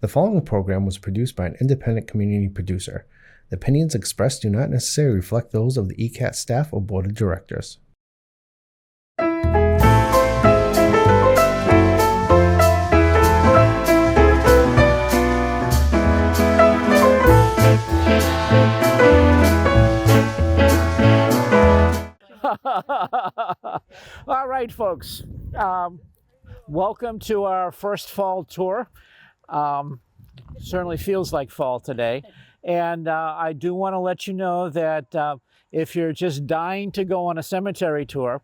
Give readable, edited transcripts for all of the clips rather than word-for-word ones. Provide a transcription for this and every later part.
The following program was produced by an independent community producer. The opinions expressed do not necessarily reflect those of the ECAT staff or board of directors. All right, folks. Welcome to our first fall tour. Certainly feels like fall today. And I do want to let you know that if you're just dying to go on a cemetery tour,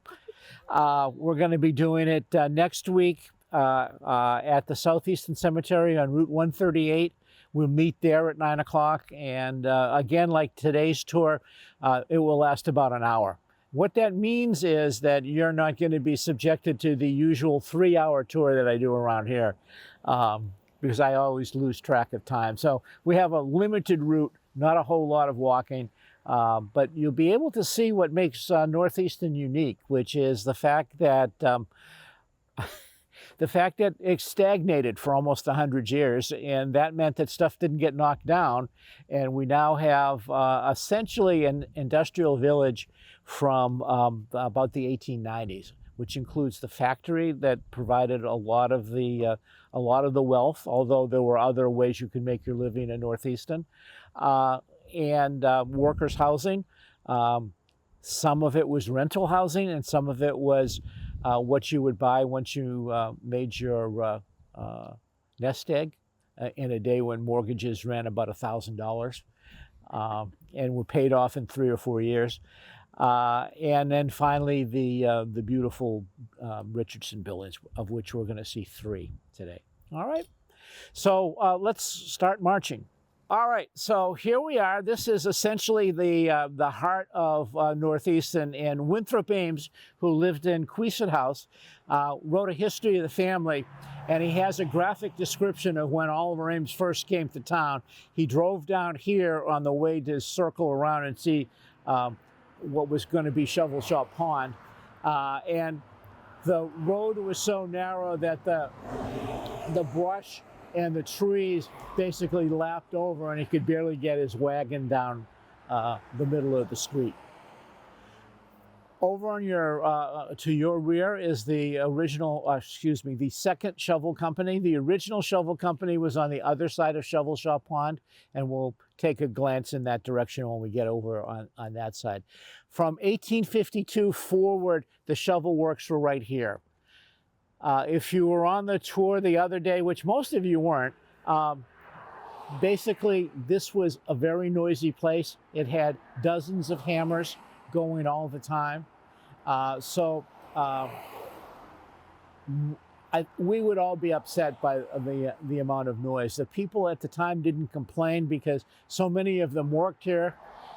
we're going to be doing it next week at the South Easton Cemetery on Route 138. We'll meet there at 9 o'clock. And again, like today's tour, it will last about an hour. What that means is that you're not going to be subjected to the usual 3-hour tour that I do around here, because I always lose track of time. So we have a limited route, not a whole lot of walking, but you'll be able to see what makes North Easton unique, which is the fact that it stagnated for almost 100 years, and that meant that stuff didn't get knocked down, and we now have essentially an industrial village from about the 1890s, which includes the factory that provided a lot of the wealth, although there were other ways you could make your living in North Easton, and workers' housing. Some of it was rental housing, and some of it was what you would buy once you made your nest egg in a day when mortgages ran about $1,000 and were paid off in 3 or 4 years. And then finally, the beautiful Richardson buildings, of which we're going to see 3 today. All right, so let's start marching. All right, so here we are. This is essentially the heart of North Easton, and Winthrop Ames, who lived in Queeset House, wrote a history of the family, and he has a graphic description of when Oliver Ames first came to town. He drove down here on the way to circle around and see what was going to be Shovel Shop Pond, and the road was so narrow that the brush and the trees basically lapped over, and he could barely get his wagon down the middle of the street. Over on your to your rear is the original, the second shovel company. The original shovel company was on the other side of Shovel Shop Pond, and we'll take a glance in that direction when we get over on that side. From 1852 forward, the shovel works were right here. If you were on the tour the other day, which most of you weren't, basically this was a very noisy place. It had dozens of hammers going all the time. We would all be upset by the amount of noise. The people at the time didn't complain because so many of them worked here,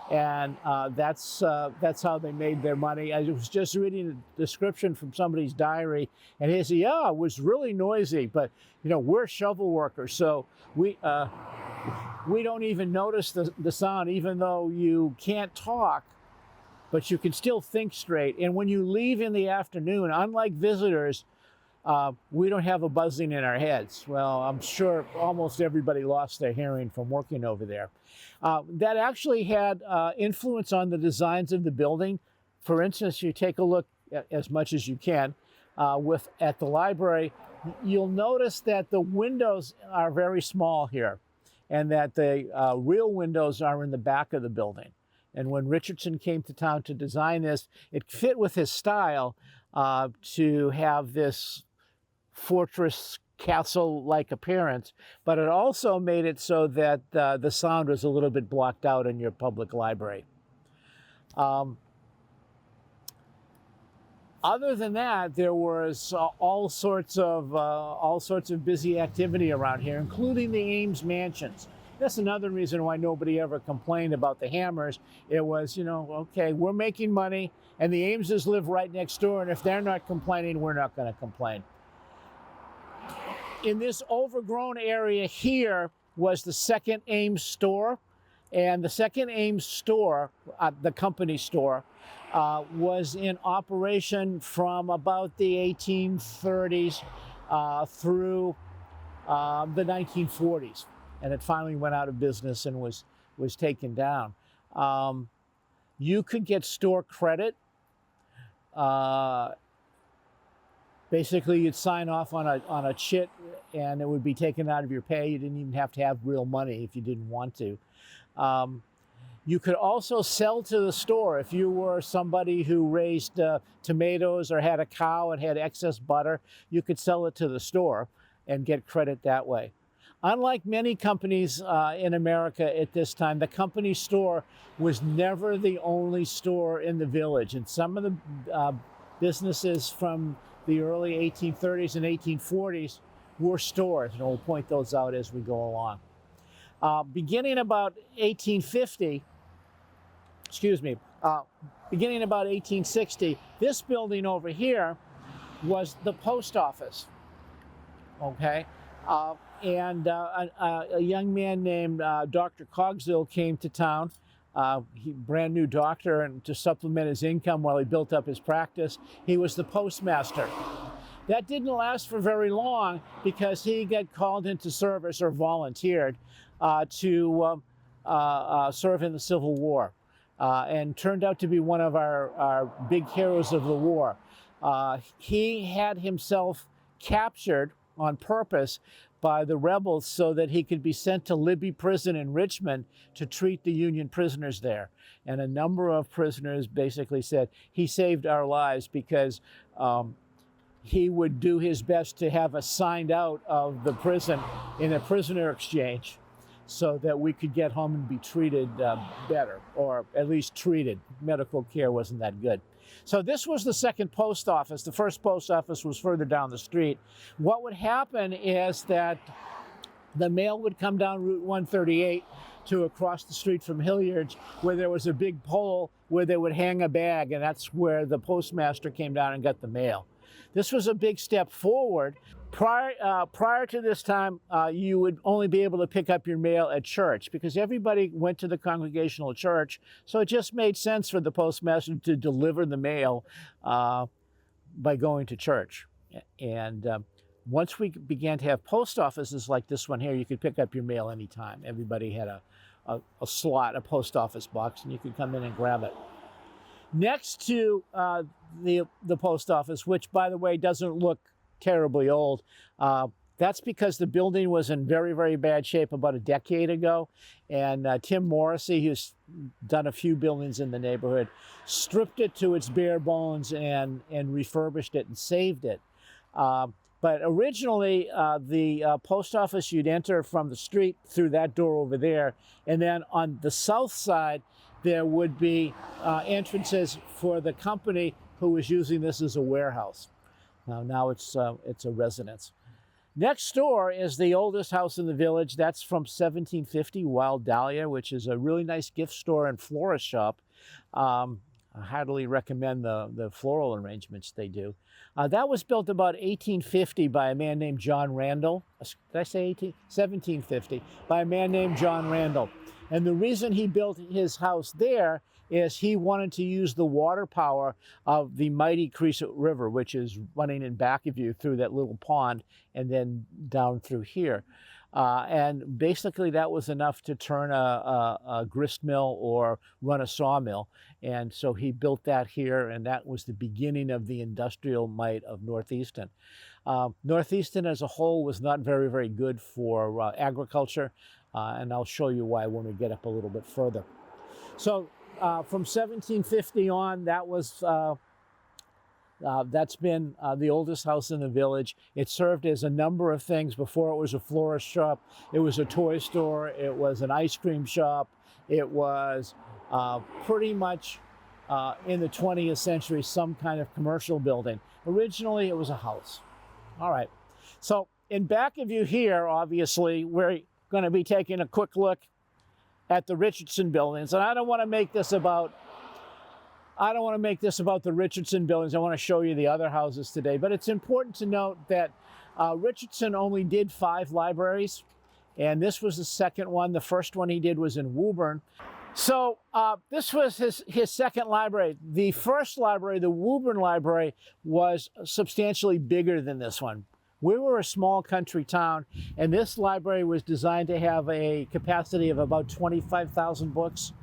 and that's how they made their money. I was just reading a description from somebody's diary, and he said, "Yeah, it was really noisy, but we're shovel workers, so we don't even notice the sound, even though you can't talk, but you can still think straight. And when you leave in the afternoon, unlike visitors, we don't have a buzzing in our heads." Well, I'm sure almost everybody lost their hearing from working over there. That actually had influence on the designs of the building. For instance, you take a look as much as you can at the library, you'll notice that the windows are very small here, and that the real windows are in the back of the building. And when Richardson came to town to design this, it fit with his style to have this fortress castle-like appearance, but it also made it so that the sound was a little bit blocked out in your public library. Other than that, there was all sorts of busy activity around here, including the Ames mansions. That's another reason why nobody ever complained about the hammers. It was, okay, we're making money, and the Ameses live right next door, and if they're not complaining, we're not going to complain. In this overgrown area here was the second Ames store, and the second Ames store, the company store, was in operation from about the 1830s through the 1940s, and it finally went out of business and was taken down. You could get store credit. Basically, you'd sign off on a chit, and it would be taken out of your pay. You didn't even have to have real money if you didn't want to. You could also sell to the store if you were somebody who raised tomatoes or had a cow and had excess butter. You could sell it to the store and get credit that way. Unlike many companies in America at this time, the company store was never the only store in the village. And some of the businesses from the early 1830s and 1840s were stores, and we'll point those out as we go along. Beginning about 1860, this building over here was the post office, okay? And a young man named Dr. Cogsdill came to town. Brand new doctor, and to supplement his income while he built up his practice, he was the postmaster. That didn't last for very long because he got called into service or volunteered to serve in the Civil War, and turned out to be one of our big heroes of the war. He had himself captured on purpose by the rebels so that he could be sent to Libby Prison in Richmond to treat the Union prisoners there. And a number of prisoners basically said, he saved our lives because he would do his best to have us signed out of the prison in a prisoner exchange so that we could get home and be treated better, or at least treated. Medical care wasn't that good. So this was the second post office. The first post office was further down the street. What would happen is that the mail would come down Route 138 to across the street from Hilliard's, where there was a big pole where they would hang a bag, and that's where the postmaster came down and got the mail. This was a big step forward. Prior to this time, you would only be able to pick up your mail at church because everybody went to the Congregational church, so it just made sense for the postmaster to deliver the mail by going to church. And once we began to have post offices like this one here, you could pick up your mail anytime. Everybody had a slot, a post office box, and you could come in and grab it. Next to the post office, which, by the way, doesn't look terribly old, that's because the building was in very, very bad shape about a decade ago. And Tim Morrissey, who's done a few buildings in the neighborhood, stripped it to its bare bones and refurbished it and saved it. But originally, the post office, you'd enter from the street through that door over there. And then on the south side, there would be entrances for the company who was using this as a warehouse. Now it's a residence. Next door is the oldest house in the village. That's from 1750, Wild Dahlia, which is a really nice gift store and florist shop. I heartily recommend the floral arrangements they do. That was built about 1850 by a man named John Randall. Did I say 1750? By a man named John Randall. And the reason he built his house there is he wanted to use the water power of the mighty Creasy River, which is running in back of you through that little pond and then down through here. And basically that was enough to turn a grist mill or run a sawmill. And so he built that here, and that was the beginning of the industrial might of North Easton. North Easton as a whole was not very, very good for agriculture, and I'll show you why when we get up a little bit further. So from 1750 on, that was that's been the oldest house in the village. It served as a number of things. Before it was a florist shop, it was a toy store, it was an ice cream shop, it was pretty much in the 20th century some kind of commercial building. Originally it was a house. All right, so in back of you here, obviously, we're going to be taking a quick look at the Richardson buildings, and I don't want to make this about the Richardson buildings. I want to show you the other houses today, but it's important to note that Richardson only did 5 libraries, and this was the second one. The first one he did was in Woburn. So this was his second library. The first library, the Woburn Library, was substantially bigger than this one. We were a small country town, and this library was designed to have a capacity of about 25,000 books.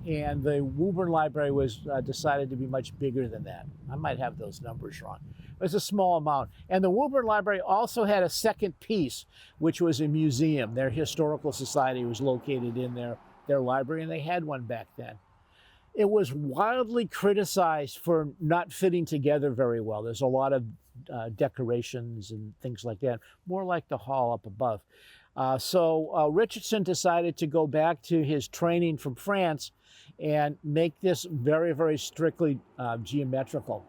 And the Woburn Library was decided to be much bigger than that. I might have those numbers wrong. It was a small amount. And the Woburn Library also had a second piece, which was a museum. Their historical society was located in their library, and they had one back then. It was wildly criticized for not fitting together very well. There's a lot of decorations and things like that, more like the hall up above. So Richardson decided to go back to his training from France and make this very, very strictly geometrical.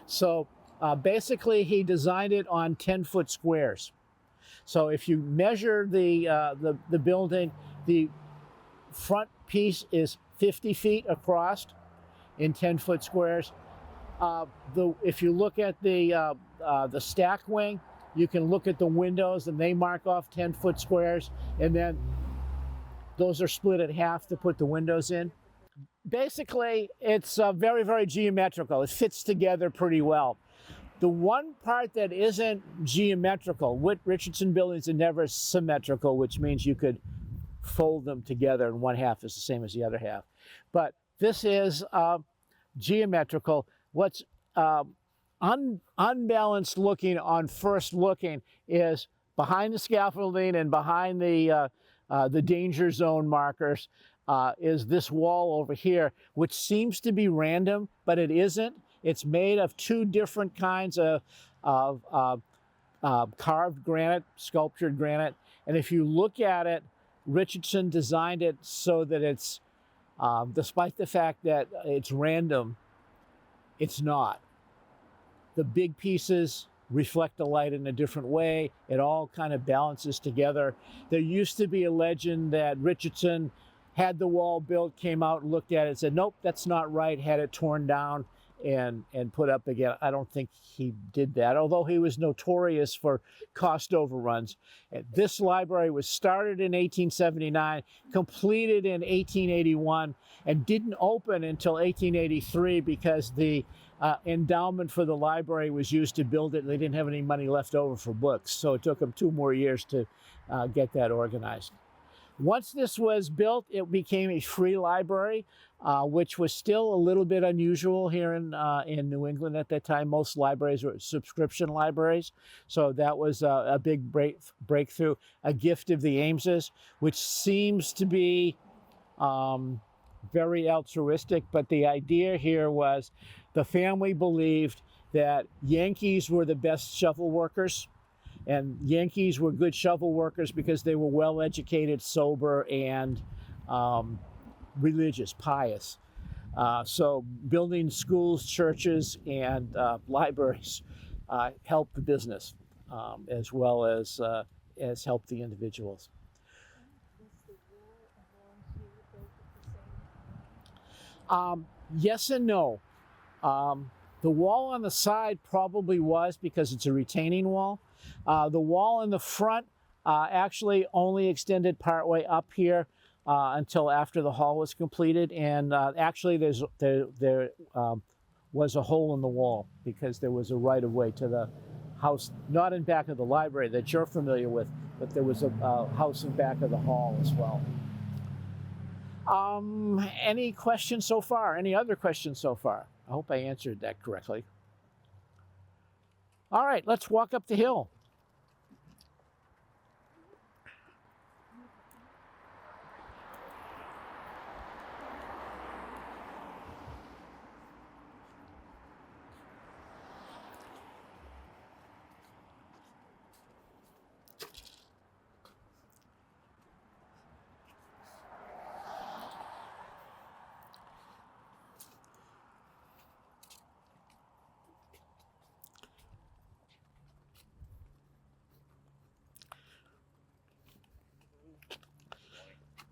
So basically he designed it on 10-foot squares. So if you measure the building, the front piece is 50 feet across in 10-foot squares. If you look at the stack wing, you can look at the windows and they mark off 10-foot squares, and then those are split at half to put the windows in. Basically, it's very, very geometrical. It fits together pretty well. The one part that isn't geometrical, Richardson buildings are never symmetrical, which means you could fold them together and one half is the same as the other half. But this is geometrical. What's unbalanced looking on first looking is behind the scaffolding and behind the danger zone markers is this wall over here, which seems to be random, but it isn't. It's made of two different kinds of carved granite, sculptured granite. And if you look at it, Richardson designed it so that it's, despite the fact that it's random, it's not. The big pieces reflect the light in a different way. It all kind of balances together. There used to be a legend that Richardson had the wall built, came out and looked at it and said, nope, that's not right, had it torn down and put up again. I don't think he did that, although he was notorious for cost overruns. This library was started in 1879, completed in 1881, and didn't open until 1883 because the endowment for the library was used to build it. They didn't have any money left over for books, so it took them 2 more years to get that organized. Once this was built, it became a free library, which was still a little bit unusual here in New England at that time. Most libraries were subscription libraries, so that was a big breakthrough, a gift of the Ameses, which seems to be very altruistic, but the idea here was the family believed that Yankees were the best shovel workers, and Yankees were good shovel workers because they were well-educated, sober, and religious, pious. So building schools, churches, and libraries helped the business as well as helped the individuals. Yes and no. The wall on the side probably was because it's a retaining wall. The wall in the front actually only extended partway up here until after the hall was completed, and actually there was a hole in the wall because there was a right-of-way to the house, not in back of the library that you're familiar with, but there was a house in back of the hall as well. Any questions so far? Any other questions so far? I hope I answered that correctly. All right, let's walk up the hill.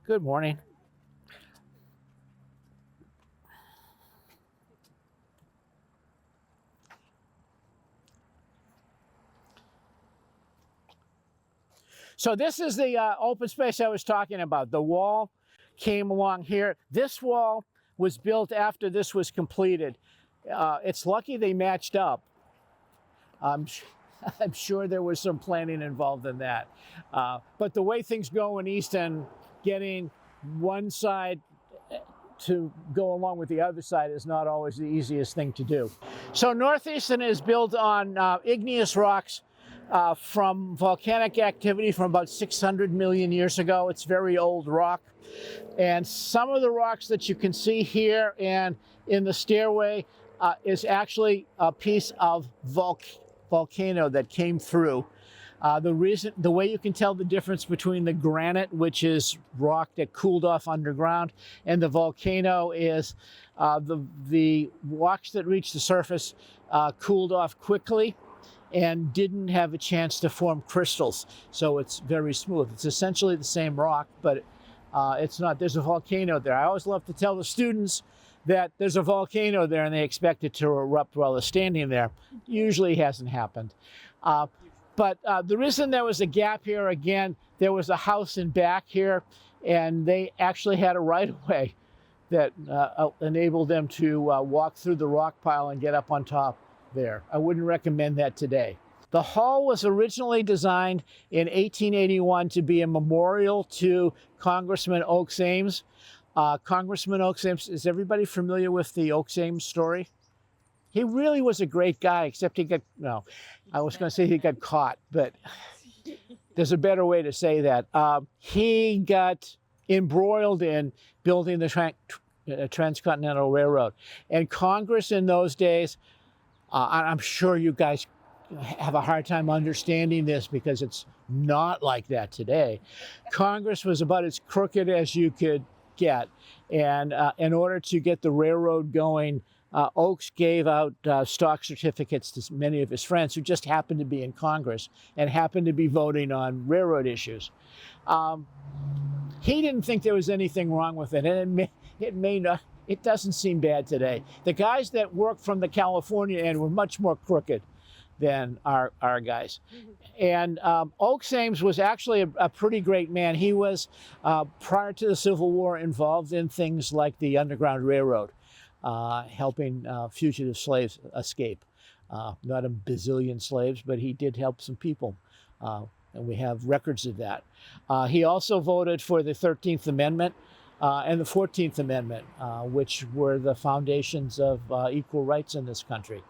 Good morning. So this is the open space I was talking about. The wall came along here. This wall was built after this was completed. It's lucky they matched up. I'm sure there was some planning involved in that. But the way things go in Easton, getting one side to go along with the other side is not always the easiest thing to do. So North Easton is built on igneous rocks from volcanic activity from about 600 million years ago. It's very old rock. And some of the rocks that you can see here and in the stairway is actually a piece of volcano that came through. The way you can tell the difference between the granite, which is rock that cooled off underground, and the volcano is the rocks that reached the surface cooled off quickly and didn't have a chance to form crystals. So it's very smooth. It's essentially the same rock, but it's not. There's a volcano there. I always love to tell the students that there's a volcano there and they expect it to erupt while they're standing there. Usually hasn't happened. But the reason there was a gap here, again, there was a house in back here, and they actually had a right-of-way that enabled them to walk through the rock pile and get up on top there. I wouldn't recommend that today. The hall was originally designed in 1881 to be a memorial to Congressman Oakes Ames. Congressman Oakes Ames, is everybody familiar with the Oakes Ames story? He really was a great guy, except he got, no, I was going to say he got caught, but there's a better way to say that. He got embroiled in building the Transcontinental Railroad. And Congress in those days, I'm sure you guys have a hard time understanding this because it's not like that today. Congress was about as crooked as you could get. And in order to get the railroad going, Oakes gave out stock certificates to many of his friends who just happened to be in Congress and happened to be voting on railroad issues. He didn't think there was anything wrong with it, and it may not. It doesn't seem bad today. The guys that worked from the California end were much more crooked than our guys. And Oakes Ames was actually a pretty great man. He was, prior to the Civil War, involved in things like the Underground Railroad. Helping fugitive slaves escape. Not a bazillion slaves, but he did help some people, and we have records of that. He also voted for the 13th Amendment and the 14th Amendment, which were the foundations of equal rights in this country.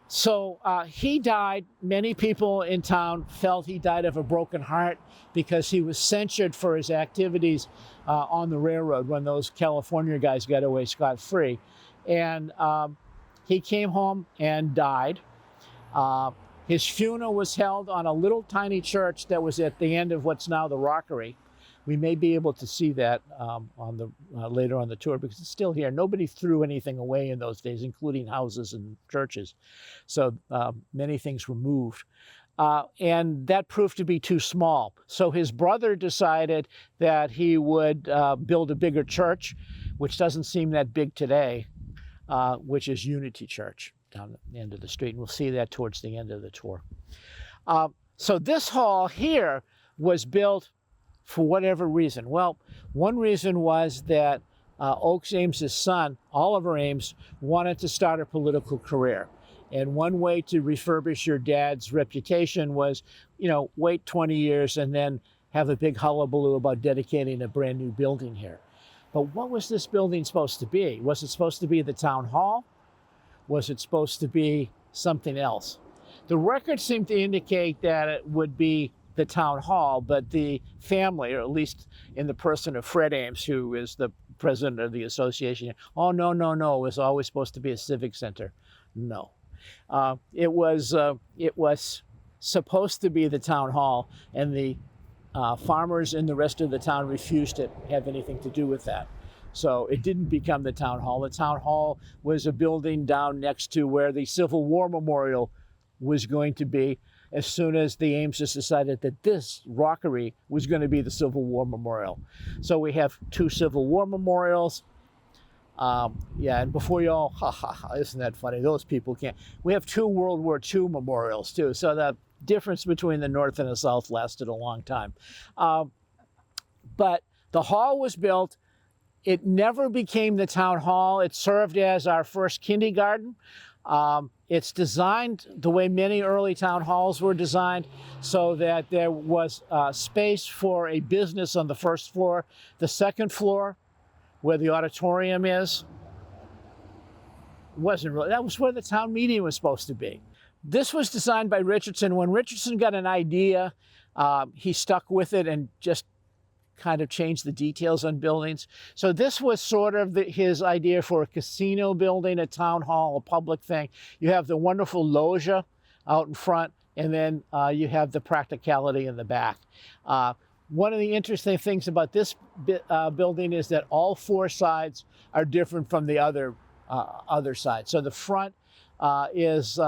So he died. Many people in town felt he died of a broken heart because he was censured for his activities on the railroad when those California guys got away scot-free. And he came home and died. His funeral was held on a little tiny church that was at the end of what's now the Rockery. We may be able to see that on the later on the tour because it's still here. Nobody threw anything away in those days, including houses and churches. So many things were moved. And that proved to be too small. So his brother decided that he would build a bigger church, which doesn't seem that big today, which is Unity Church down the end of the street. And we'll see that towards the end of the tour. So this hall here was built for whatever reason. Well, one reason was that Oakes Ames' son, Oliver Ames, wanted to start a political career. And one way to refurbish your dad's reputation was, wait 20 years and then have a big hullabaloo about dedicating a brand new building here. But what was this building supposed to be? Was it supposed to be the town hall? Was it supposed to be something else? The records seem to indicate that it would be the town hall, but the family, or at least in the person of Fred Ames, who is the president of the association, oh, no, it was always supposed to be a civic center. No. It was supposed to be the town hall, and the farmers in the rest of the town refused to have anything to do with that. So it didn't become the town hall. The town hall was a building down next to where the Civil War Memorial was going to be, as soon as the Ameses decided that this rockery was going to be the Civil War Memorial. So we have two Civil War memorials. And before you all, isn't that funny? Those people can't. We have two World War II memorials too. So the difference between the North and the South lasted a long time. But the hall was built. It never became the town hall. It served as our first kindergarten. It's designed the way many early town halls were designed, so that there was space for a business on the first floor. The second floor, where the auditorium is, wasn't really, that was where the town meeting was supposed to be. This was designed by Richardson. When Richardson got an idea, he stuck with it and just kind of changed the details on buildings. So this was sort of his idea for a casino building, a town hall, a public thing. You have the wonderful loggia out in front, and then you have the practicality in the back. One of the interesting things about this building is that all four sides are different from the other side. So the front is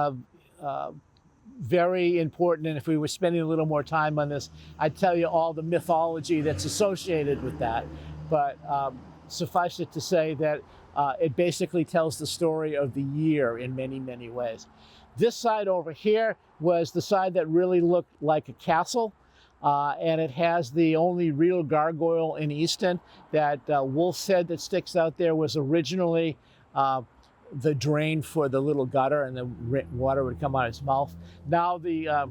very important, and if we were spending a little more time on this, I'd tell you all the mythology that's associated with that. But suffice it to say that it basically tells the story of the year in many, many ways. This side over here was the side that really looked like a castle, and it has the only real gargoyle in Easton. That wolf's head that sticks out there was originally the drain for the little gutter, and the water would come out its mouth. Now there's a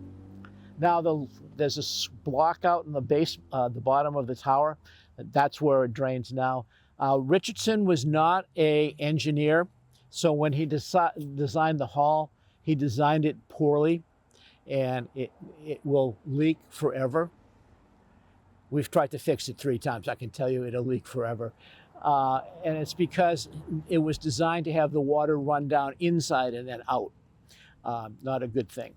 block out in the base, the bottom of the tower. That's where it drains now. Richardson was not an engineer, so when he designed the hall, he designed it poorly, and it will leak forever. We've tried to fix it 3 times. I can tell you it'll leak forever. And it's because it was designed to have the water run down inside and then out. Not a good thing.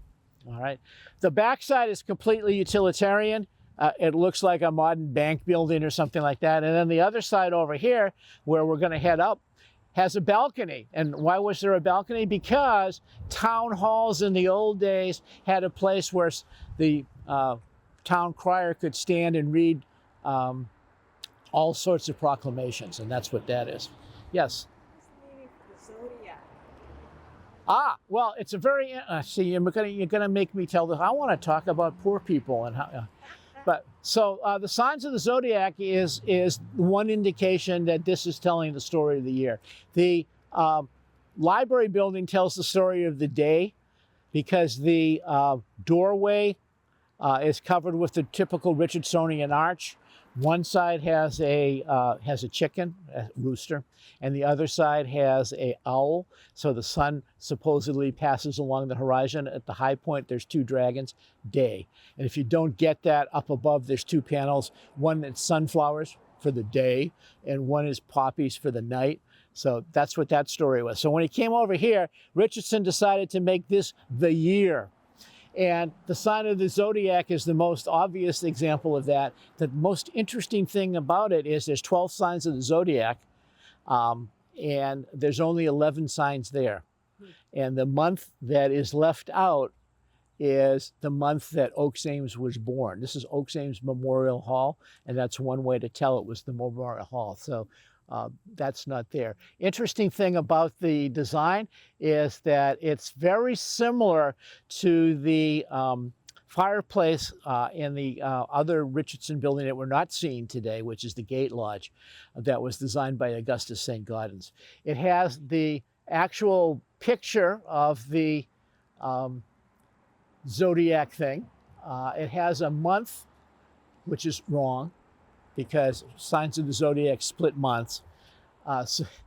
All right. The backside is completely utilitarian. It looks like a modern bank building or something like that. And then the other side over here, where we're going to head up, has a balcony. And why was there a balcony? Because town halls in the old days had a place where the town crier could stand and read all sorts of proclamations, and that's what that is. Yes? What's the meaning for the zodiac? Well, it's a very, see, you're gonna make me tell this. I want to talk about poor people and how, but so the signs of the zodiac is one indication that this is telling the story of the year. The library building tells the story of the day, because the doorway is covered with the typical Richardsonian arch. One side has a chicken, a rooster, and the other side has an owl. So the sun supposedly passes along the horizon. At the high point, there's 2 dragons, day. And if you don't get that, up above, there's 2 panels. One that's sunflowers for the day, and one is poppies for the night. So that's what that story was. So when he came over here, Richardson decided to make this the year. And the sign of the zodiac is the most obvious example of that. The most interesting thing about it is there's 12 signs of the zodiac, and there's only 11 signs there. And the month that is left out is the month that Oakes Ames was born. This is Oakes Ames Memorial Hall, and that's one way to tell it was the Memorial Hall. So that's not there. Interesting thing about the design is that it's very similar to the fireplace in the other Richardson building that we're not seeing today, which is the Gate Lodge, that was designed by Augustus St. Gaudens. It has the actual picture of the zodiac thing. It has a month, which is wrong, because signs of the zodiac split months.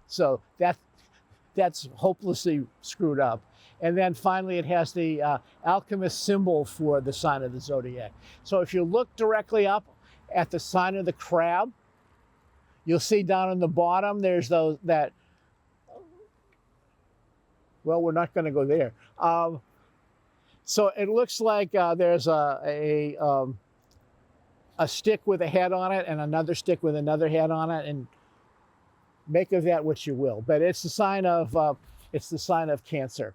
So that's hopelessly screwed up. And then finally it has the alchemist symbol for the sign of the zodiac. So if you look directly up at the sign of the crab, you'll see down on the bottom there's well, we're not going to go there. So it looks like there's a stick with a head on it and another stick with another head on it, and make of that what you will. But it's the sign of Cancer,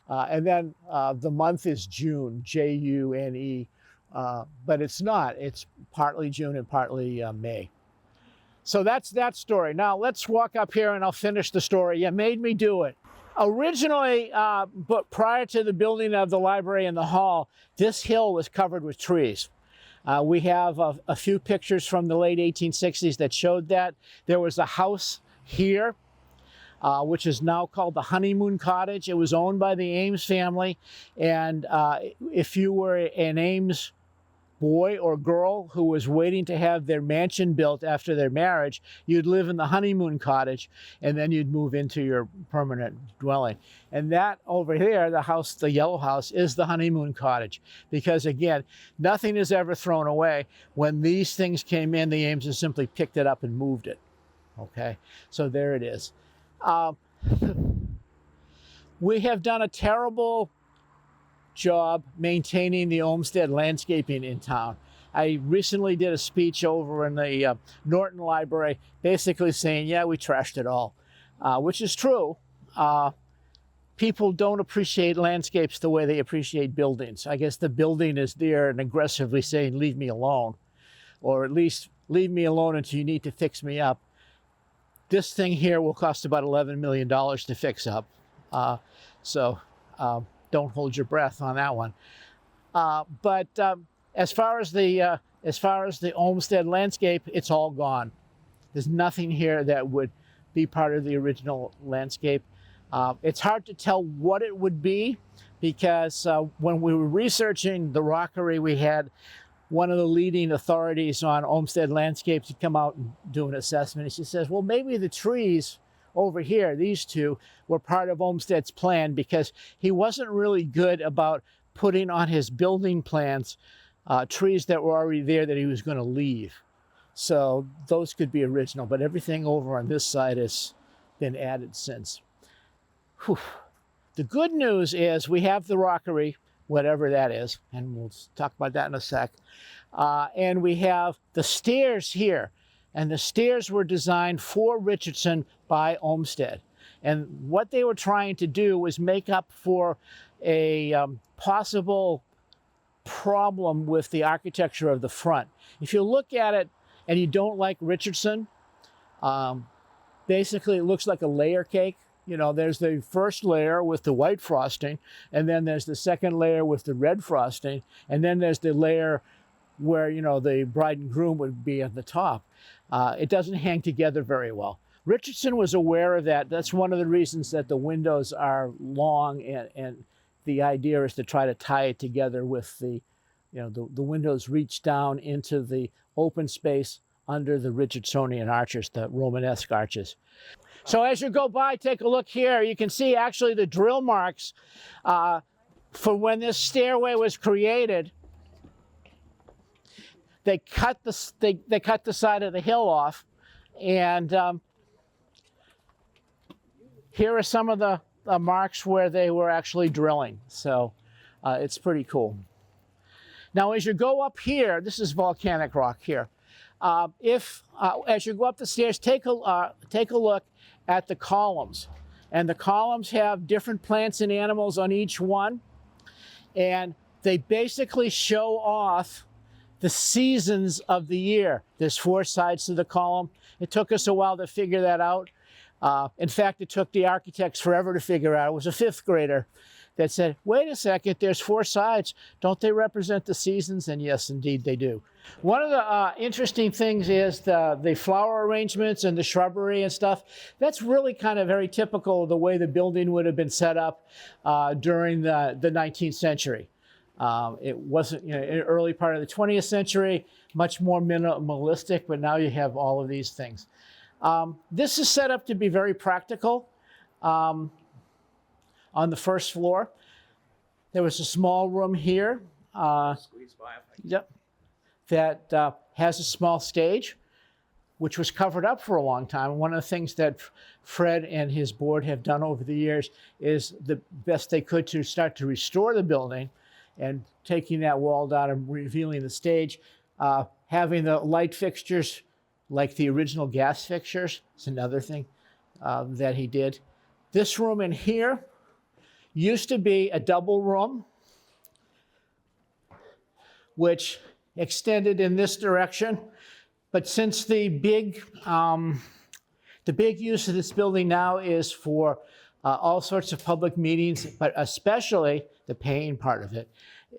and then the month is June, June, but it's not. It's partly June and partly May. So that's that story. Now let's walk up here and I'll finish the story. You made me do it. Originally, but prior to the building of the library and the hall, this hill was covered with trees. We have a few pictures from the late 1860s that showed that. There was a house here. which is now called the Honeymoon Cottage. It was owned by the Ames family, and if you were an Ames boy or girl who was waiting to have their mansion built after their marriage, you'd live in the honeymoon cottage, and then you'd move into your permanent dwelling. And that over here, the house, the yellow house, is the honeymoon cottage. Because again, nothing is ever thrown away. When these things came in, the Ameses simply picked it up and moved it. Okay, so there it is. We have done a terrible job maintaining the Olmsted landscaping in town. I recently did a speech over in the Norton Library, basically saying, yeah, we trashed it all, which is true. People don't appreciate landscapes the way they appreciate buildings. I guess the building is there and aggressively saying, leave me alone, or at least leave me alone until you need to fix me up. This thing here will cost about $11 million to fix up. Don't hold your breath on that one. But as far as the Olmsted landscape, it's all gone. There's nothing here that would be part of the original landscape. It's hard to tell what it would be, because when we were researching the rockery, we had one of the leading authorities on Olmsted landscapes to come out and do an assessment. And she says, well, maybe the trees over here, these two, were part of Olmsted's plan, because he wasn't really good about putting on his building plans trees that were already there that he was going to leave. So those could be original, but everything over on this side has been added since. Whew. The good news is we have the rockery, whatever that is, and we'll talk about that in a sec. And we have the stairs here. And the stairs were designed for Richardson by Olmsted. And what they were trying to do was make up for a possible problem with the architecture of the front. If you look at it and you don't like Richardson, basically it looks like a layer cake. You know, there's the first layer with the white frosting, and then there's the second layer with the red frosting, and then there's the layer where, you know, the bride and groom would be at the top. It doesn't hang together very well. Richardson was aware of that. That's one of the reasons that the windows are long, and the idea is to try to tie it together with the, you know, the windows reach down into the open space under the Richardsonian arches, the Romanesque arches. So as you go by, take a look here. You can see actually the drill marks for when this stairway was created. They cut the side of the hill off, and here are some of the marks where they were actually drilling. So it's pretty cool. Now, as you go up here, this is volcanic rock here. As you go up the stairs, take a look at the columns, and the columns have different plants and animals on each one, and they basically show off the seasons of the year. There's 4 sides to the column. It took us a while to figure that out. In fact, it took the architects forever to figure out. It was a 5th grader that said, wait a second, there's 4 sides. Don't they represent the seasons? And yes, indeed they do. One of the interesting things is the flower arrangements and the shrubbery and stuff. That's really kind of very typical of the way the building would have been set up during the 19th century. It wasn't, you know, in the early part of the 20th century, much more minimalistic, but now you have all of these things. This is set up to be very practical. On the first floor, there was a small room here. Yep, that has a small stage, which was covered up for a long time. One of the things that Fred and his board have done over the years is the best they could to start to restore the building, and taking that wall down and revealing the stage, having the light fixtures like the original gas fixtures is another thing that he did. This room in here used to be a double room, which extended in this direction. But since the big use of this building now is for all sorts of public meetings, but especially the paying part of it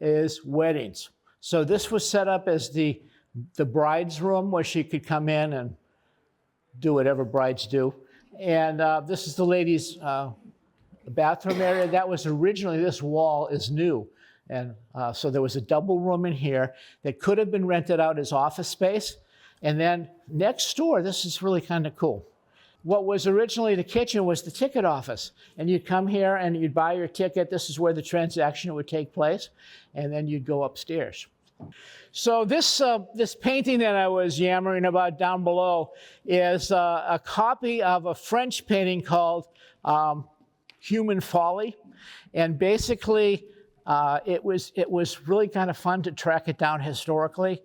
is weddings. So this was set up as the bride's room, where she could come in and do whatever brides do. And this is the ladies' bathroom area. That was originally, this wall is new. And so there was a double room in here that could have been rented out as office space. And then next door, this is really kind of cool. What was originally the kitchen was the ticket office. And you'd come here and you'd buy your ticket. This is where the transaction would take place. And then you'd go upstairs. So this painting that I was yammering about down below is a copy of a French painting called Human Folly. And basically, it was really kind of fun to track it down historically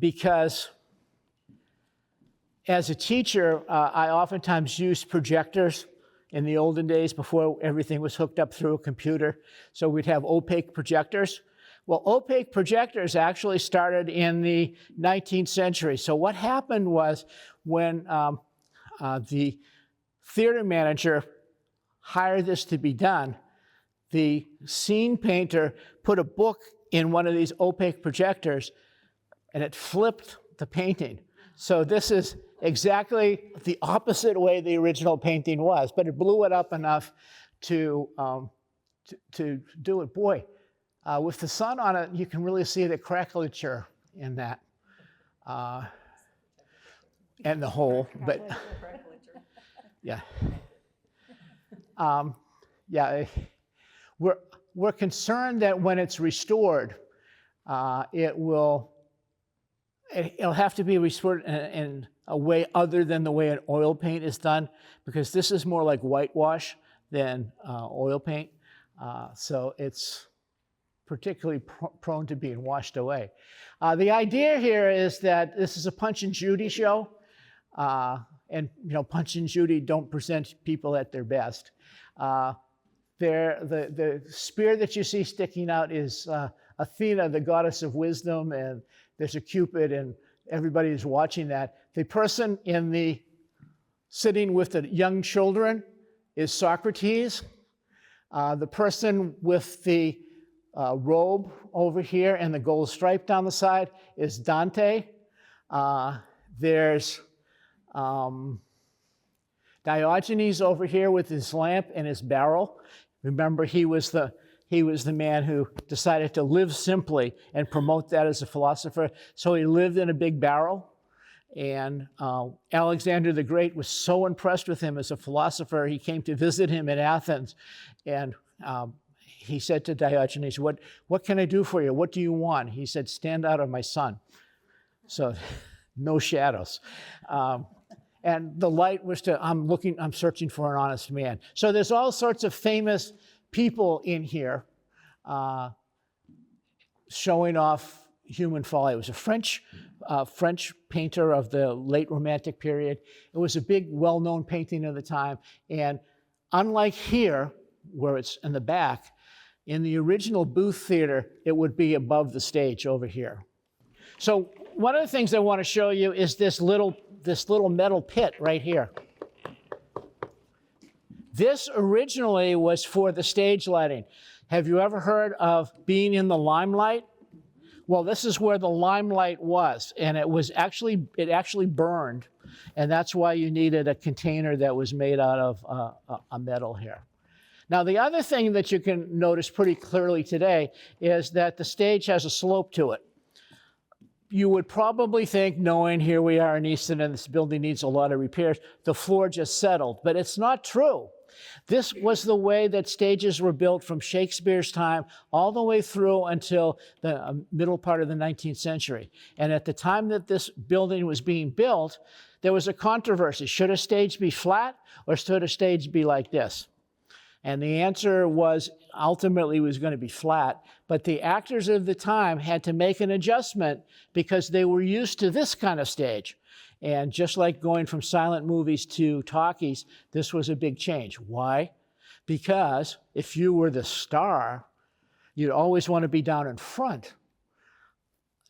because as a teacher, I oftentimes used projectors in the olden days before everything was hooked up through a computer. So we'd have opaque projectors. Well, opaque projectors actually started in the 19th century. So what happened was when the theater manager hired this to be done, the scene painter put a book in one of these opaque projectors and it flipped the painting. So this is exactly the opposite way the original painting was, but it blew it up enough to do it. Boy, with the sun on it, you can really see the crackleature in that and the hole. But yeah, yeah. We're concerned that when it's restored, it'll have to be restored in a way other than the way an oil paint is done, because this is more like whitewash than oil paint. So it's particularly prone to being washed away. The idea here is that this is a Punch and Judy show. And Punch and Judy don't present people at their best. The spear that you see sticking out is Athena, the goddess of wisdom, and there's a Cupid, and everybody is watching that. The person sitting with the young children is Socrates. The person with the robe over here and the gold stripe down the side is Dante. There's Diogenes over here with his lamp and his barrel. Remember, he was the man who decided to live simply and promote that as a philosopher. So he lived in a big barrel. And Alexander the Great was so impressed with him as a philosopher, he came to visit him in Athens. And he said to Diogenes, what can I do for you? What do you want? He said, stand out of my sun. So no shadows. And the light was I'm searching for an honest man. So there's all sorts of famous people in here showing off Human Folly. It was a French painter of the late Romantic period. It was a big, well-known painting of the time. And unlike here, where it's in the back, in the original Booth Theater, it would be above the stage over here. So one of the things I want to show you is this little metal pit right here. This originally was for the stage lighting. Have you ever heard of being in the limelight? Well, this is where the limelight was, and it actually burned, and that's why you needed a container that was made out of a metal here. Now, the other thing that you can notice pretty clearly today is that the stage has a slope to it. You would probably think, knowing here we are in Easton and this building needs a lot of repairs, the floor just settled, but it's not true. This was the way that stages were built from Shakespeare's time all the way through until the middle part of the 19th century. And at the time that this building was being built, there was a controversy. Should a stage be flat or should a stage be like this? And the answer was ultimately was going to be flat, but the actors of the time had to make an adjustment because they were used to this kind of stage. And just like going from silent movies to talkies, this was a big change. Why? Because if you were the star, you'd always want to be down in front,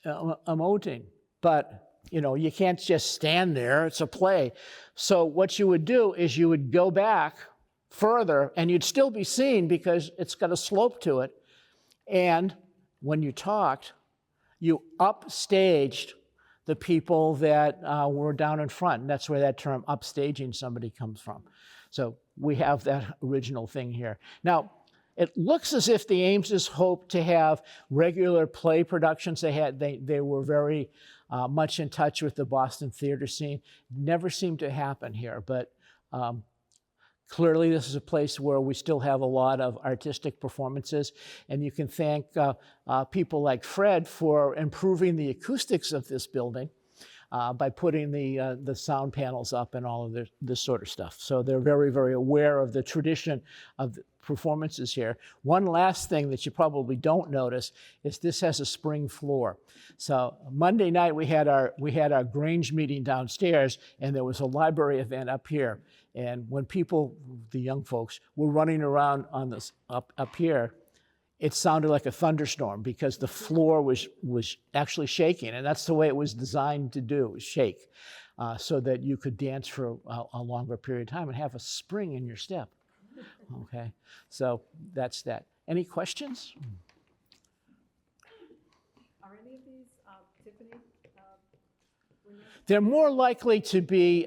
emoting. But, you can't just stand there. It's a play. So what you would do is you would go back further, and you'd still be seen because it's got a slope to it. And when you talked, you upstaged the people that were down in front. And that's where that term upstaging somebody comes from. So we have that original thing here. Now, it looks as if the Ameses hoped to have regular play productions. They were very much in touch with the Boston theater scene. Never seemed to happen here, but clearly this is a place where we still have a lot of artistic performances, and you can thank people like Fred for improving the acoustics of this building by putting the sound panels up and all of this sort of stuff. So they're very, very aware of the tradition of the performances here. One last thing that you probably don't notice is this has a spring floor. So Monday night we had our Grange meeting downstairs, and there was a library event up here. And when people, the young folks, were running around on this up here, it sounded like a thunderstorm because the floor was actually shaking, and that's the way it was designed to do, was shake, so that you could dance for a longer period of time and have a spring in your step. Okay, so that's that. Any questions? Are any of these Tiffany windows? They're more likely to be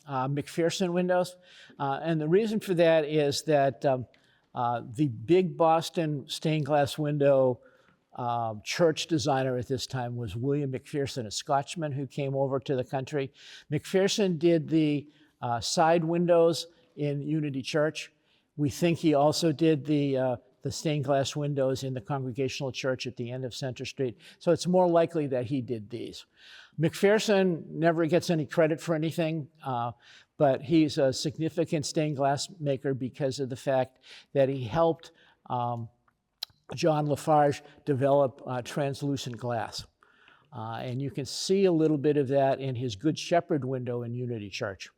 McPherson windows, and the reason for that is that the big Boston stained glass window church designer at this time was William McPherson, a Scotchman who came over to the country. McPherson did the side windows in Unity Church. We think he also did the stained glass windows in the Congregational Church at the end of Center Street. So it's more likely that he did these. McPherson never gets any credit for anything, but he's a significant stained glass maker because of the fact that he helped John Lafarge develop translucent glass. And you can see a little bit of that in his Good Shepherd window in Unity Church,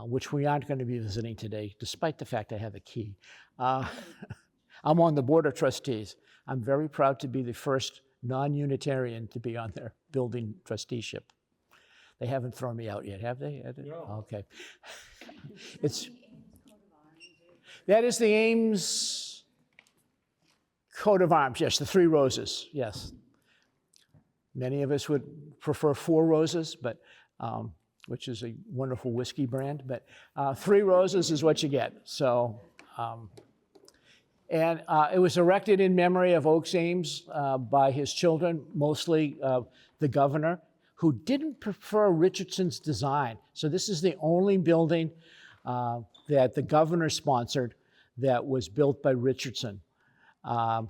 which we aren't going to be visiting today, despite the fact I have a key. I'm on the Board of Trustees. I'm very proud to be the first non-Unitarian to be on their building trusteeship. They haven't thrown me out yet, have they? No. Okay. That is the Ames coat of arms, yes, the 3 roses, yes. Many of us would prefer 4 roses, but which is a wonderful whiskey brand, but 3 roses is what you get. So, and it was erected in memory of Oakes Ames by his children, mostly the governor, who didn't prefer Richardson's design. So this is the only building that the governor sponsored that was built by Richardson.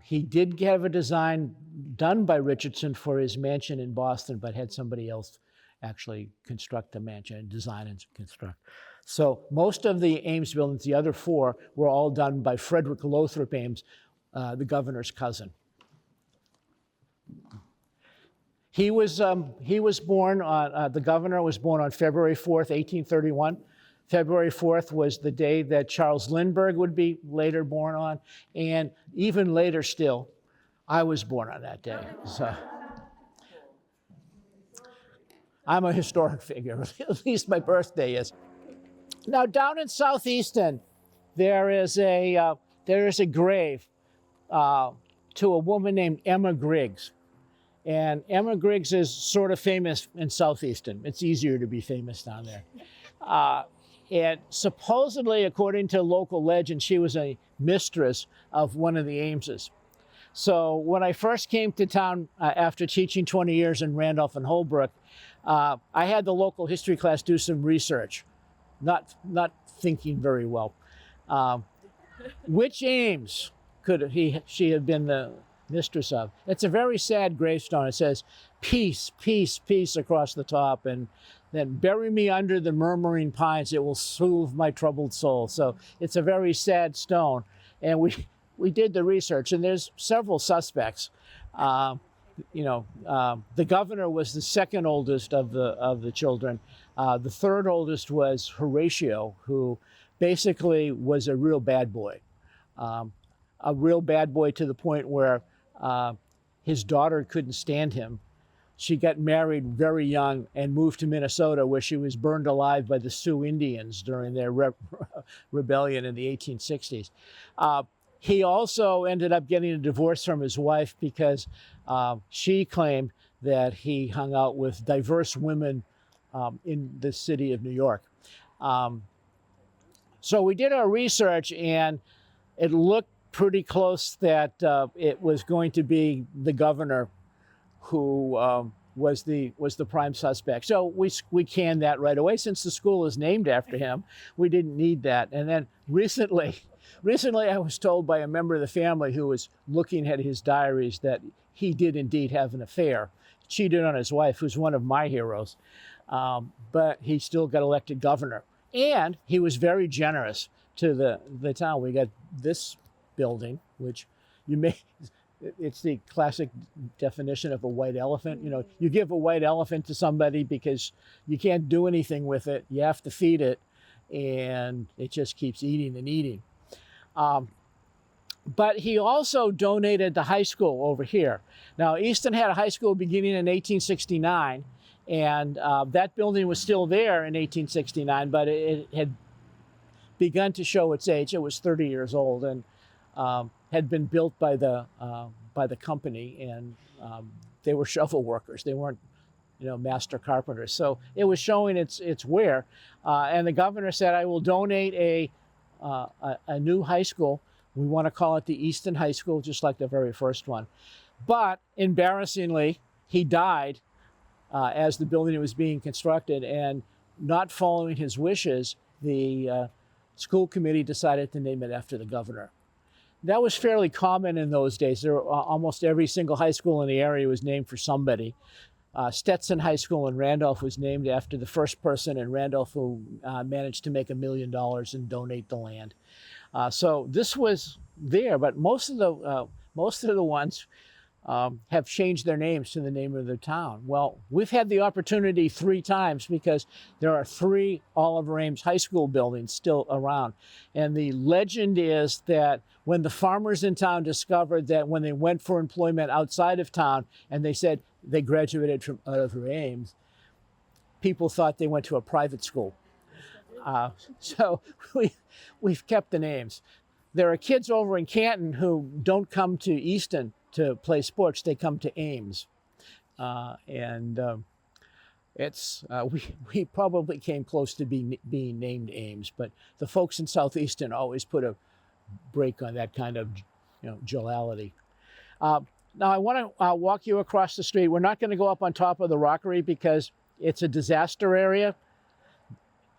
He did have a design done by Richardson for his mansion in Boston, but had somebody else actually construct the mansion and design and construct. So most of the Ames buildings, the other 4, were all done by Frederick Lothrop Ames, the governor's cousin. He was born on, the governor was born on February 4th, 1831. February 4th was the day that Charles Lindbergh would be later born on, and even later still, I was born on that day. So I'm a historic figure, at least my birthday is. Now down in South Easton, there is a grave to a woman named Emma Griggs. And Emma Griggs is sort of famous in South Easton. It's easier to be famous down there. And supposedly, according to local legend, she was a mistress of one of the Ameses. So when I first came to town after teaching 20 years in Randolph and Holbrook, I had the local history class do some research, not thinking very well. Which Ames could she have been the mistress of? It's a very sad gravestone. It says, "Peace, peace, peace" across the top, and then "Bury me under the murmuring pines, it will soothe my troubled soul." So it's a very sad stone. And we did the research, and there's several suspects. The governor was the second oldest of the children. The third oldest was Horatio, who basically was a real bad boy. A real bad boy to the point where his daughter couldn't stand him. She got married very young and moved to Minnesota, where she was burned alive by the Sioux Indians during their rebellion in the 1860s. He also ended up getting a divorce from his wife because she claimed that he hung out with diverse women in the city of New York. So we did our research, and it looked pretty close that it was going to be the governor who was the prime suspect. So we canned that right away. Since the school is named after him, we didn't need that. And then recently I was told by a member of the family who was looking at his diaries that he did indeed have an affair, cheated on his wife, who's one of my heroes, but he still got elected governor. And he was very generous to the town. We got this building, which it's the classic definition of a white elephant. You know, you give a white elephant to somebody because you can't do anything with it. You have to feed it, and it just keeps eating and eating. But he also donated the high school over here. Now, Easton had a high school beginning in 1869, and that building was still there in 1869, but it had begun to show its age. It was 30 years old, and had been built by the company, and they were shovel workers. They weren't, master carpenters. So it was showing its wear, and the governor said, "I will donate a new high school. We want to call it the Easton High School, just like the very first one." But embarrassingly, he died as the building was being constructed, and not following his wishes, the school committee decided to name it after the governor. That was fairly common in those days. Almost every single high school in the area was named for somebody. Stetson High School in Randolph was named after the first person in Randolph who managed to make $1 million and donate the land. So this was there, but most of the ones have changed their names to the name of their town. Well, we've had the opportunity 3 times because there are 3 Oliver Ames High School buildings still around. And the legend is that when the farmers in town discovered that when they went for employment outside of town and they said they graduated from Oliver Ames, people thought they went to a private school. So we've kept the names. There are kids over in Canton who don't come to Easton to play sports. They come to Ames. We probably came close to being named Ames, but the folks in South Easton always put a break on that kind of jollity. Now I want to walk you across the street. We're not going to go up on top of the rockery because it's a disaster area.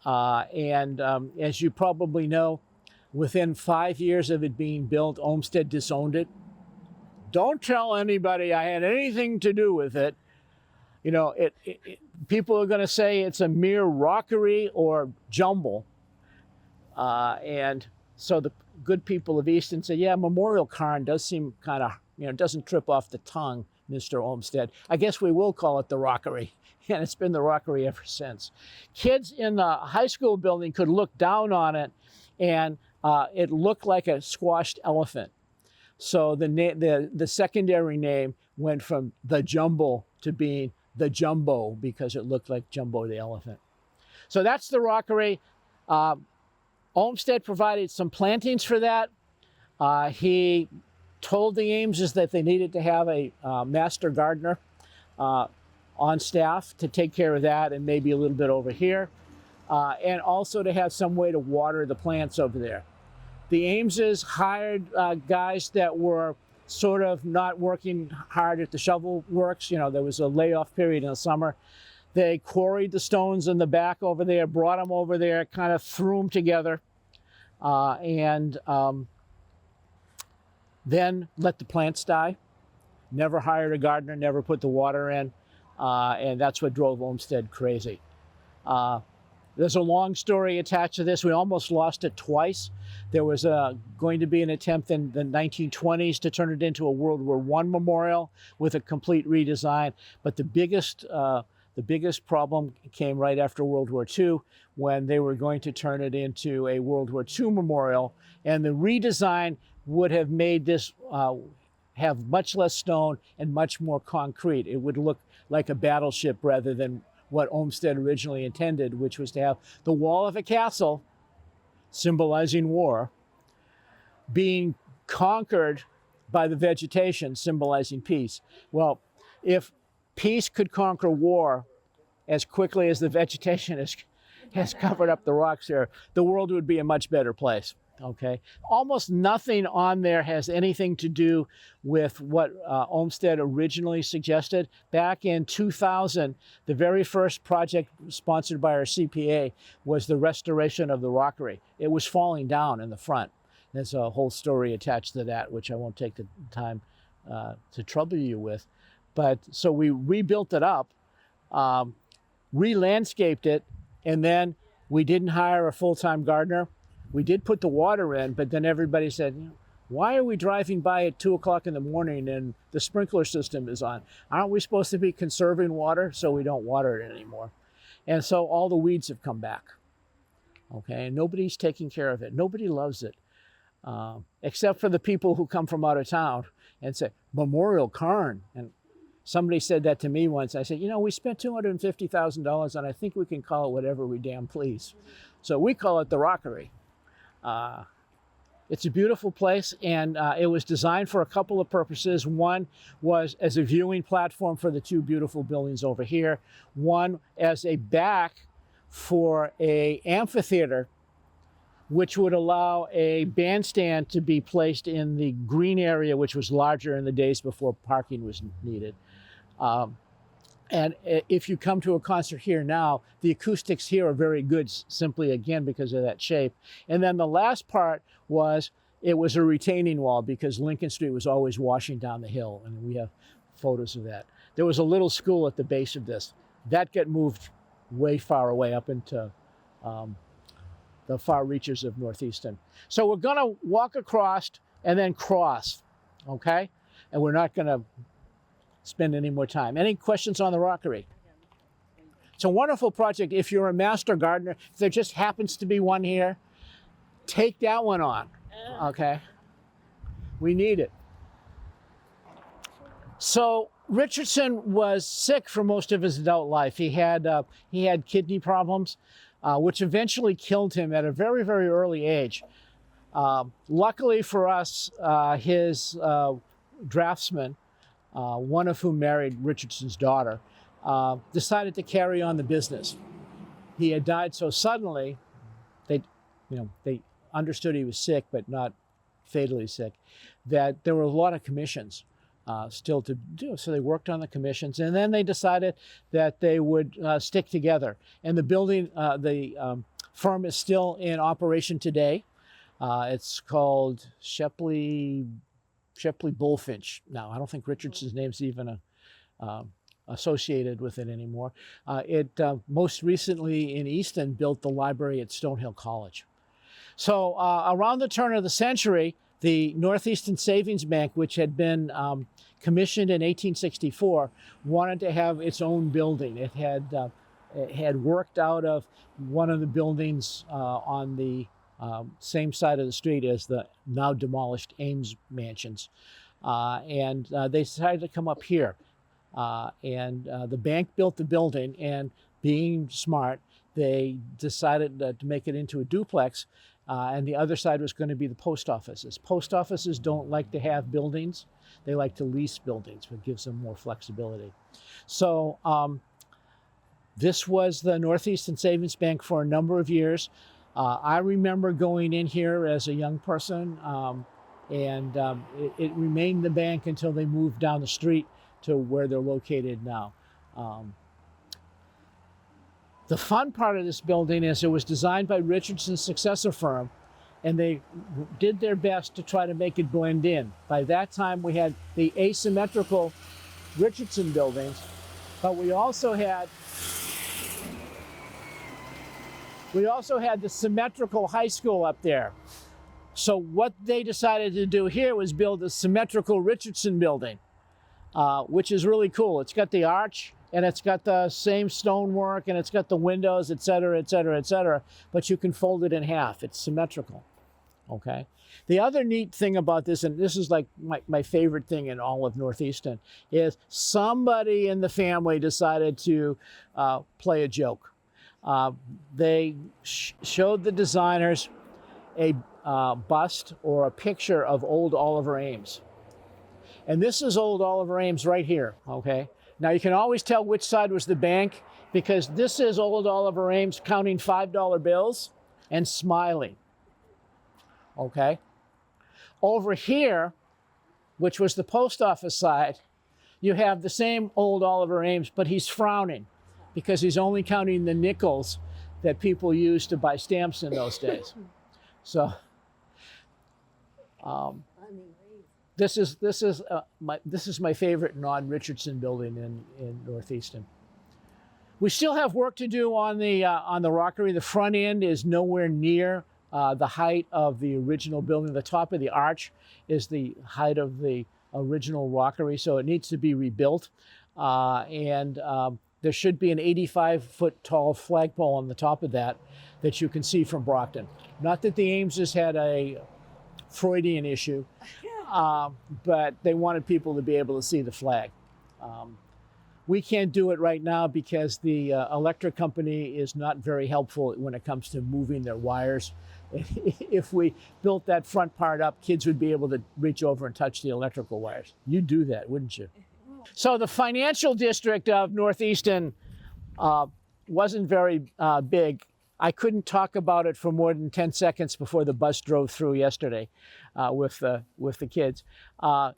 As you probably know, within 5 years of it being built, Olmsted disowned it. Don't tell anybody I had anything to do with it. People are going to say it's a mere rockery or jumble. And so the good people of Easton say, yeah, Memorial Cairn does seem kind of, doesn't trip off the tongue, Mr. Olmsted. I guess we will call it the rockery. And it's been the rockery ever since. Kids in the high school building could look down on it, and it looked like a squashed elephant. So the secondary name went from the Jumble to being the Jumbo because it looked like Jumbo the elephant. So that's the rockery. Olmsted provided some plantings for that. He told the Ameses that they needed to have a master gardener on staff to take care of that, and maybe a little bit over here, and also to have some way to water the plants over there. The Ameses hired guys that were sort of not working hard at the shovel works. There was a layoff period in the summer. They quarried the stones in the back over there, brought them over there, kind of threw them together, and then let the plants die. Never hired a gardener, never put the water in. And that's what drove Olmsted crazy. There's a long story attached to this. We almost lost it twice. There was going to be an attempt in the 1920s to turn it into a World War I memorial with a complete redesign. But the biggest problem came right after World War II when they were going to turn it into a World War II memorial. And the redesign would have made this have much less stone and much more concrete. It would look like a battleship rather than what Olmsted originally intended, which was to have the wall of a castle, symbolizing war, being conquered by the vegetation, symbolizing peace. Well, if peace could conquer war as quickly as the vegetation has covered up the rocks here, the world would be a much better place. Okay, almost nothing on there has anything to do with what Olmsted originally suggested. Back in 2000, the very first project sponsored by our CPA was the restoration of the rockery. It was falling down in the front. There's a whole story attached to that, which I won't take the time to trouble you with. But so we rebuilt it up, re-landscaped it, and then we didn't hire a full-time gardener. We did put the water in, but then everybody said, why are we driving by at 2 o'clock in the morning and the sprinkler system is on? Aren't we supposed to be conserving water? So we don't water it anymore. And so all the weeds have come back. Okay, and nobody's taking care of it. Nobody loves it, except for the people who come from out of town and say, Memorial Cairn. And somebody said that to me once. I said, you know, we spent $250,000 and I think we can call it whatever we damn please. So we call it the Rockery. It's a beautiful place, and it was designed for a couple of purposes. One was as a viewing platform for the two beautiful buildings over here. One as a back for an amphitheater, which would allow a bandstand to be placed in the green area, which was larger in the days before parking was needed. And if you come to a concert here now, the acoustics here are very good, simply again because of that shape. And then the last part was, it was a retaining wall because Lincoln Street was always washing down the hill, and we have photos of that. There was a little school at the base of this. That got moved way far away up into the far reaches of North Easton. So we're gonna walk across and then cross, okay? And we're not gonna spend any more time. Any questions on the Rockery? It's a wonderful project. If you're a master gardener, if there just happens to be one here, take that one on, okay? We need it. So Richardson was sick for most of his adult life. He had kidney problems, which eventually killed him at a very, very early age. Luckily for us, his draftsman, one of whom married Richardson's daughter, decided to carry on the business. He had died so suddenly, they understood he was sick, but not fatally sick, that there were a lot of commissions still to do. So they worked on the commissions, and then they decided that they would stick together. And the building, the firm is still in operation today. It's called Shepley Bullfinch. Now, I don't think Richardson's name's even associated with it anymore. It most recently in Easton built the library at Stonehill College. So around the turn of the century, the North Easton Savings Bank, which had been commissioned in 1864, wanted to have its own building. It had worked out of one of the buildings on the same side of the street as the now demolished Ames mansions. And they decided to come up here. The bank built the building, and being smart, they decided to make it into a duplex, and the other side was going to be the post offices. Post offices don't like to have buildings. They like to lease buildings, which gives them more flexibility. So this was the North Easton Savings Bank for a number of years. I remember going in here as a young person, and it remained the bank until they moved down the street to where they're located now. The fun part of this building is it was designed by Richardson's successor firm, and they did their best to try to make it blend in. By that time, we had the asymmetrical Richardson buildings, but we also had the symmetrical high school up there. So what they decided to do here was build a symmetrical Richardson building, which is really cool. It's got the arch, and it's got the same stonework, and it's got the windows, et cetera, et cetera, et cetera, but you can fold it in half. It's symmetrical, okay? The other neat thing about this, and this is like my favorite thing in all of North Easton, is somebody in the family decided to play a joke. They showed the designers a bust or a picture of old Oliver Ames. And this is old Oliver Ames right here, okay? Now you can always tell which side was the bank because this is old Oliver Ames counting $5 bills and smiling. Okay? Over here, which was the post office side, you have the same old Oliver Ames, but he's frowning because he's only counting the nickels that people used to buy stamps in those days. So this is my favorite non-Richardson building in North Easton. We still have work to do on the rockery. The front end is nowhere near the height of the original building. The top of the arch is the height of the original rockery, so it needs to be rebuilt. There should be an 85-foot tall flagpole on the top of that you can see from Brockton. Not that the Ameses had a Freudian issue, but they wanted people to be able to see the flag. We can't do it right now because the electric company is not very helpful when it comes to moving their wires. If we built that front part up, kids would be able to reach over and touch the electrical wires. You'd do that, wouldn't you? So the financial district of North Easton wasn't very big. I couldn't talk about it for more than 10 seconds before the bus drove through yesterday with the kids.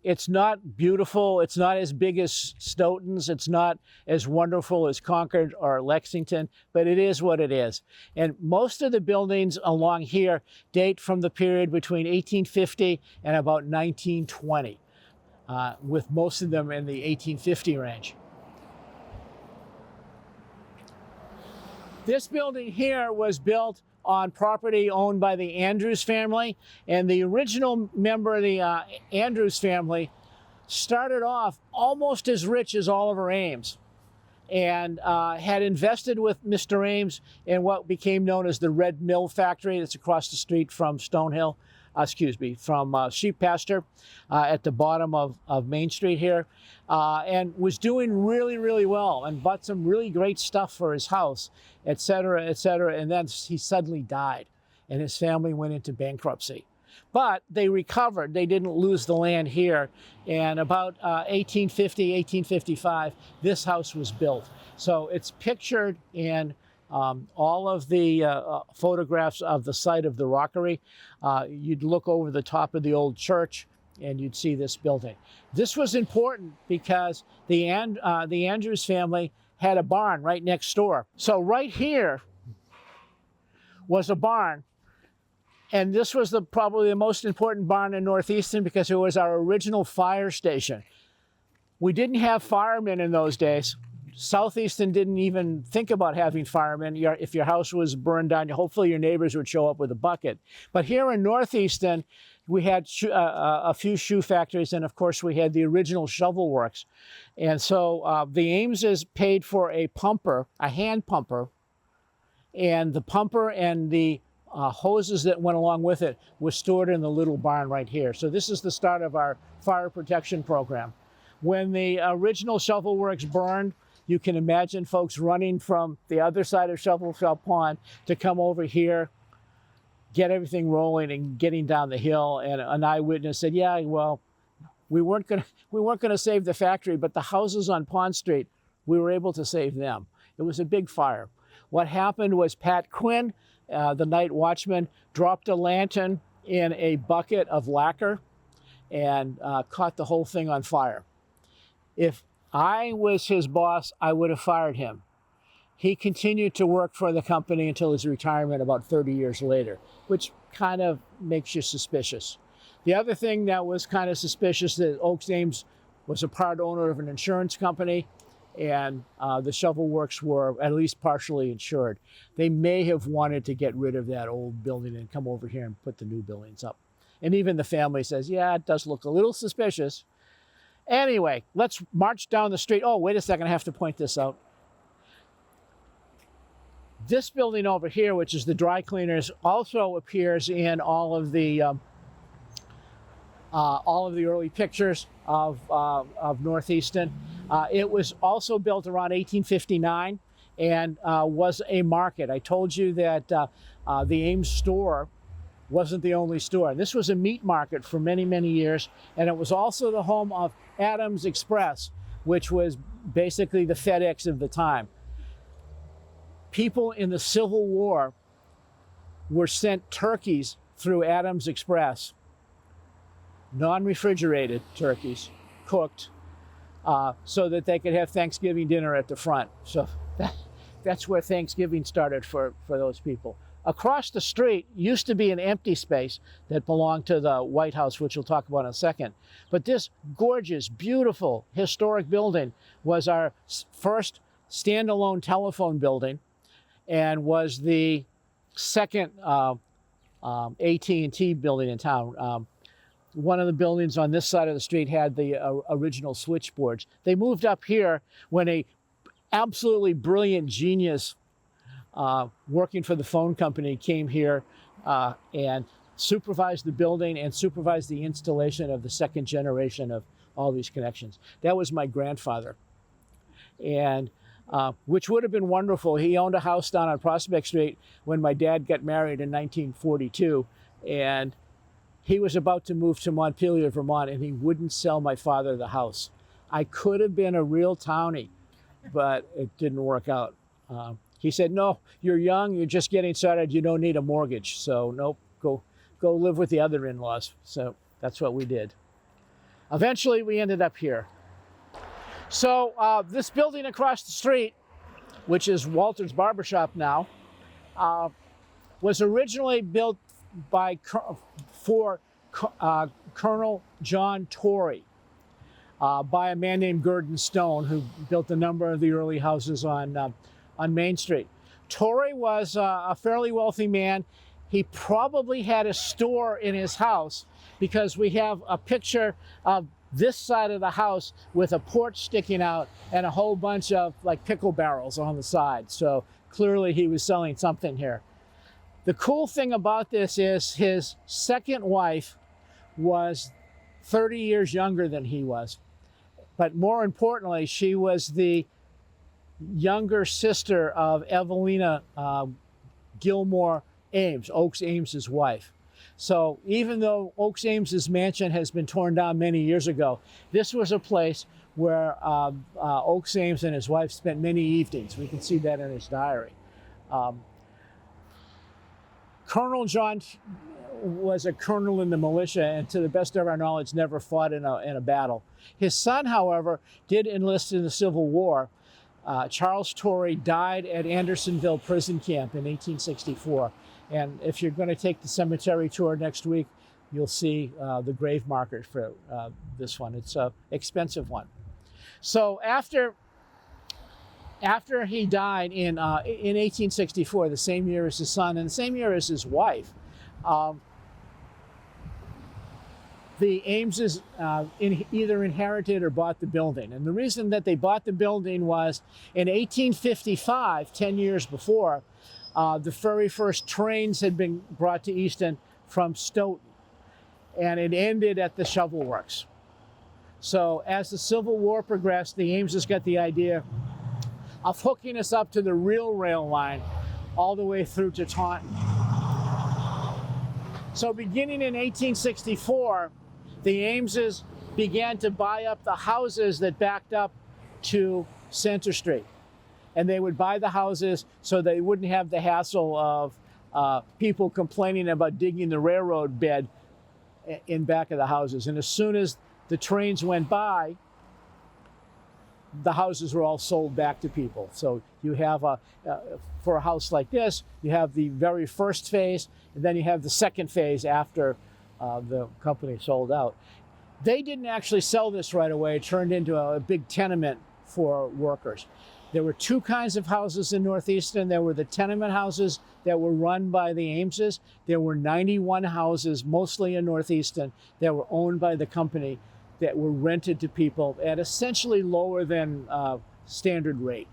It's not beautiful. It's not as big as Stoughton's. It's not as wonderful as Concord or Lexington, but it is what it is. And most of the buildings along here date from the period between 1850 and about 1920, with most of them in the 1850 range. This building here was built on property owned by the Andrews family, and the original member of the Andrews family started off almost as rich as Oliver Ames and had invested with Mr. Ames in what became known as the Red Mill Factory that's across the street from Stonehill, from Sheep Pasture at the bottom of Main Street here, and was doing really, really well and bought some really great stuff for his house, et cetera, and then he suddenly died and his family went into bankruptcy. But they recovered. They didn't lose the land here. And about 1850, 1855, this house was built. So it's pictured in all of the photographs of the site of the rockery. You'd look over the top of the old church and you'd see this building. This was important because the Andrews family had a barn right next door. So right here was a barn. And this was probably the most important barn in North Easton because it was our original fire station. We didn't have firemen in those days. South Easton didn't even think about having firemen. If your house was burned down, hopefully your neighbors would show up with a bucket. But here in North Easton, we had a few shoe factories, and of course we had the original shovel works. And so the Ameses paid for a pumper, a hand pumper, and the pumper and the hoses that went along with it was stored in the little barn right here. So this is the start of our fire protection program. When the original shovel works burned, you can imagine folks running from the other side of Shovel Shop Pond to come over here, get everything rolling and getting down the hill. And an eyewitness said, yeah, well, we weren't gonna save the factory, but the houses on Pond Street, we were able to save them. It was a big fire. What happened was Pat Quinn, the night watchman, dropped a lantern in a bucket of lacquer and caught the whole thing on fire. If I was his boss, I would have fired him. He continued to work for the company until his retirement about 30 years later, which kind of makes you suspicious. The other thing that was kind of suspicious, that Oakes Ames was a part owner of an insurance company, and the shovel works were at least partially insured. They may have wanted to get rid of that old building and come over here and put the new buildings up. And even the family says, yeah, it does look a little suspicious. Anyway, let's march down the street. Oh, wait a second, I have to point this out. This building over here, which is the dry cleaners, also appears in all of the early pictures of North Easton. It was also built around 1859 and was a market. I told you that the Ames store wasn't the only store. This was a meat market for many, many years, and it was also the home of Adams Express, which was basically the FedEx of the time. People in the Civil War were sent turkeys through Adams Express, non-refrigerated turkeys, cooked, so that they could have Thanksgiving dinner at the front. So that's where Thanksgiving started for those people. Across the street used to be an empty space that belonged to the White House, which we'll talk about in a second. But this gorgeous, beautiful, historic building was our first standalone telephone building and was the second AT&T building in town. One of the buildings on this side of the street had the original switchboards. They moved up here when a absolutely brilliant genius working for the phone company came here and supervised the building and supervised the installation of the second generation of all these connections. That was my grandfather, and which would have been wonderful. He owned a house down on Prospect Street when my dad got married in 1942, and he was about to move to Montpelier, Vermont, and he wouldn't sell my father the house. I could have been a real townie, but it didn't work out. He said, "No, you're young, you're just getting started, you don't need a mortgage." So nope, go live with the other in-laws. So that's what we did. Eventually we ended up here. So this building across the street, which is Walter's Barbershop now, was originally built for Colonel John Torrey by a man named Gurdon Stone, who built a number of the early houses on Main Street. Torrey was a fairly wealthy man. He probably had a store in his house, because we have a picture of this side of the house with a porch sticking out and a whole bunch of like pickle barrels on the side. So clearly he was selling something here. The cool thing about this is his second wife was 30 years younger than he was. But more importantly, she was the younger sister of Evelina Gilmore Ames, Oakes Ames's wife. So even though Oakes Ames's mansion has been torn down many years ago, this was a place where Oakes Ames and his wife spent many evenings. We can see that in his diary. Colonel John was a colonel in the militia, and to the best of our knowledge, never fought in a battle. His son, however, did enlist in the Civil War. Charles Torrey died at Andersonville Prison Camp in 1864. And if you're going to take the cemetery tour next week, you'll see the grave marker for this one. It's an expensive one. So after he died in 1864, the same year as his son and the same year as his wife, the Ameses either inherited or bought the building. And the reason that they bought the building was in 1855, 10 years before, the very first trains had been brought to Easton from Stoughton, and it ended at the shovel works. So as the Civil War progressed, the Ameses got the idea of hooking us up to the real rail line all the way through to Taunton. So beginning in 1864, the Ameses began to buy up the houses that backed up to Center Street. And they would buy the houses so they wouldn't have the hassle of people complaining about digging the railroad bed in back of the houses. And as soon as the trains went by, the houses were all sold back to people. So you have for a house like this, you have the very first phase, and then you have the second phase after the company sold out. They didn't actually sell this right away. It turned into a big tenement for workers. There were two kinds of houses in North Easton. There were the tenement houses that were run by the Ameses. There were 91 houses, mostly in North Easton, that were owned by the company, that were rented to people at essentially lower than standard rate.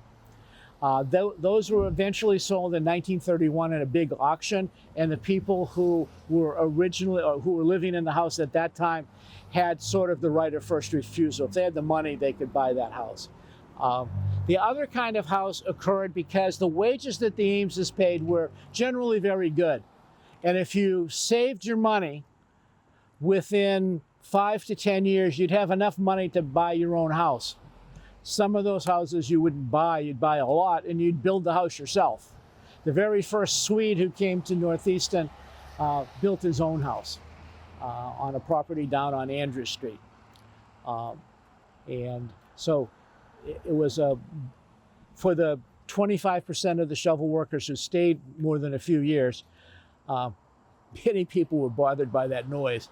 Those were eventually sold in 1931 at a big auction, and the people who were originally, or who were living in the house at that time, had sort of the right of first refusal. If they had the money, they could buy that house. The other kind of house occurred because the wages that the Ameses paid were generally very good. And if you saved your money within 5 to 10 years, you'd have enough money to buy your own house. Some of those houses you wouldn't buy, you'd buy a lot and you'd build the house yourself. The very first Swede who came to North Easton built his own house on a property down on Andrews Street. And so it was for the 25% of the shovel workers who stayed more than a few years, many people were bothered by that noise.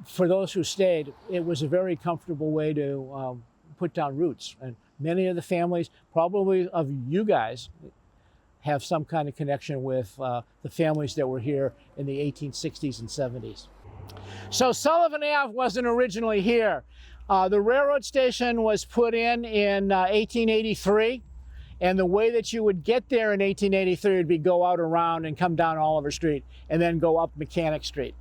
For those who stayed, it was a very comfortable way to put down roots. And many of the families, probably of you guys, have some kind of connection with the families that were here in the 1860s and 70s. So Sullivan Ave wasn't originally here. The railroad station was put in 1883. And the way that you would get there in 1883 would be go out around and come down Oliver Street and then go up Mechanic Street.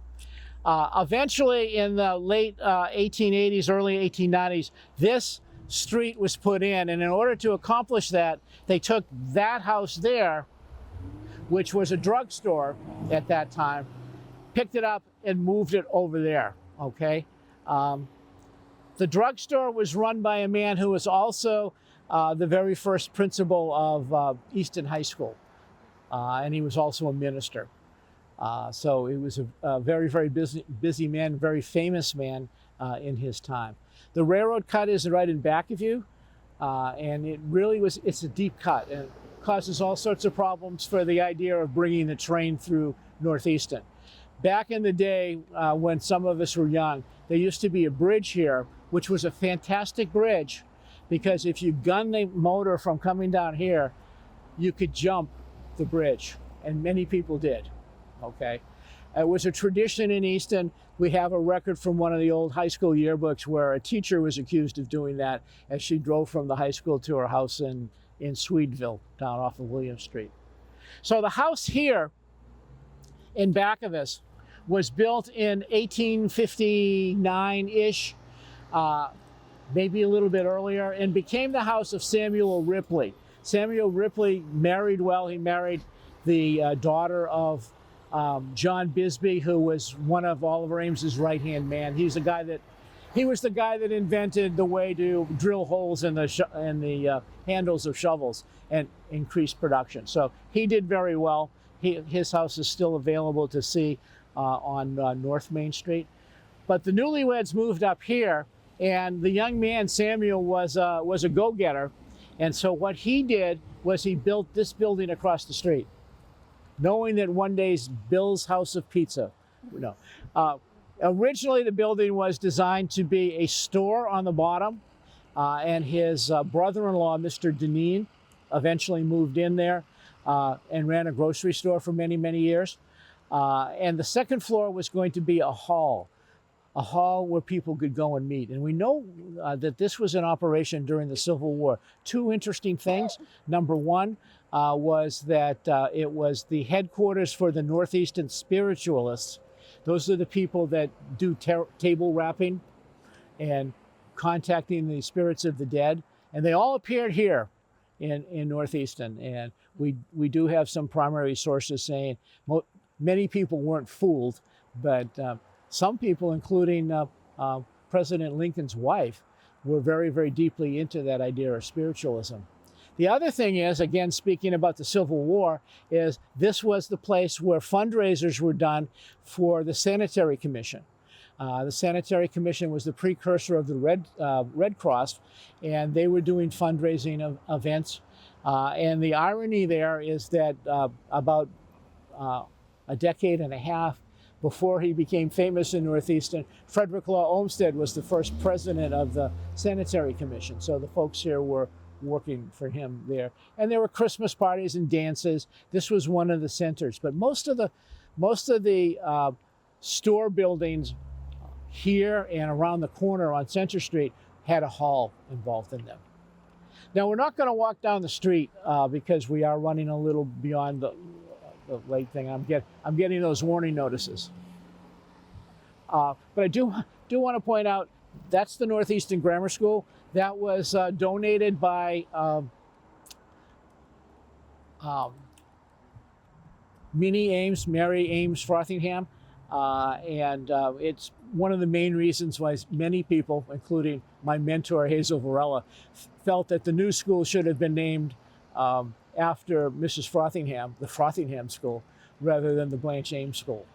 Eventually, in the late 1880s, early 1890s, this street was put in. And in order to accomplish that, they took that house there, which was a drugstore at that time, picked it up and moved it over there, okay? The drugstore was run by a man who was also the very first principal of Easton High School. And he was also a minister. So he was a very, very busy man, very famous man in his time. The railroad cut is right in back of you. And it really was, it's a deep cut and causes all sorts of problems for the idea of bringing the train through North Easton. Back in the day, when some of us were young, there used to be a bridge here, which was a fantastic bridge, because if you gunned the motor from coming down here, you could jump the bridge, and many people did, okay? It was a tradition in Easton. We have a record from one of the old high school yearbooks where a teacher was accused of doing that as she drove from the high school to her house in Swedeville, down off of William Street. So the house here in back of us was built in 1859-ish, maybe a little bit earlier, and became the house of Samuel Ripley. Samuel Ripley married well. He married the daughter of John Bisbee, who was one of Oliver Ames's right-hand man. He was the guy that invented the way to drill holes in the handles of shovels and increase production. So he did very well. His house is still available to see on North Main Street. But the newlyweds moved up here, and the young man, Samuel, was a go-getter. And so what he did was he built this building across the street, knowing that one day's Bill's House of Pizza. No. Originally, the building was designed to be a store on the bottom, and his brother-in-law, Mr. Deneen, eventually moved in there and ran a grocery store for many, many years. And the second floor was going to be a hall where people could go and meet. And we know that this was in operation during the Civil War. Two interesting things. Number one was that it was the headquarters for the North Easton spiritualists. Those are the people that do table rapping and contacting the spirits of the dead. And they all appeared here in North Easton. And we do have some primary sources saying many people weren't fooled, but some people, including President Lincoln's wife, were very, very deeply into that idea of spiritualism. The other thing is, again, speaking about the Civil War, is this was the place where fundraisers were done for the Sanitary Commission. The Sanitary Commission was the precursor of the Red Cross, and they were doing fundraising events. And the irony there is that about a decade and a half before he became famous in North Easton, Frederick Law Olmsted was the first president of the Sanitary Commission. So the folks here were working for him there. And there were Christmas parties and dances. This was one of the centers. But most of the store buildings here and around the corner on Center Street had a hall involved in them. Now, we're not going to walk down the street because we are running a little beyond the late thing. I'm getting those warning notices. But I do want to point out that's the North Easton Grammar School. That was donated by Minnie Ames, Mary Ames Frothingham. It's one of the main reasons why many people, including my mentor Hazel Varela, felt that the new school should have been named after Mrs. Frothingham, the Frothingham School, rather than the Blanche Ames School.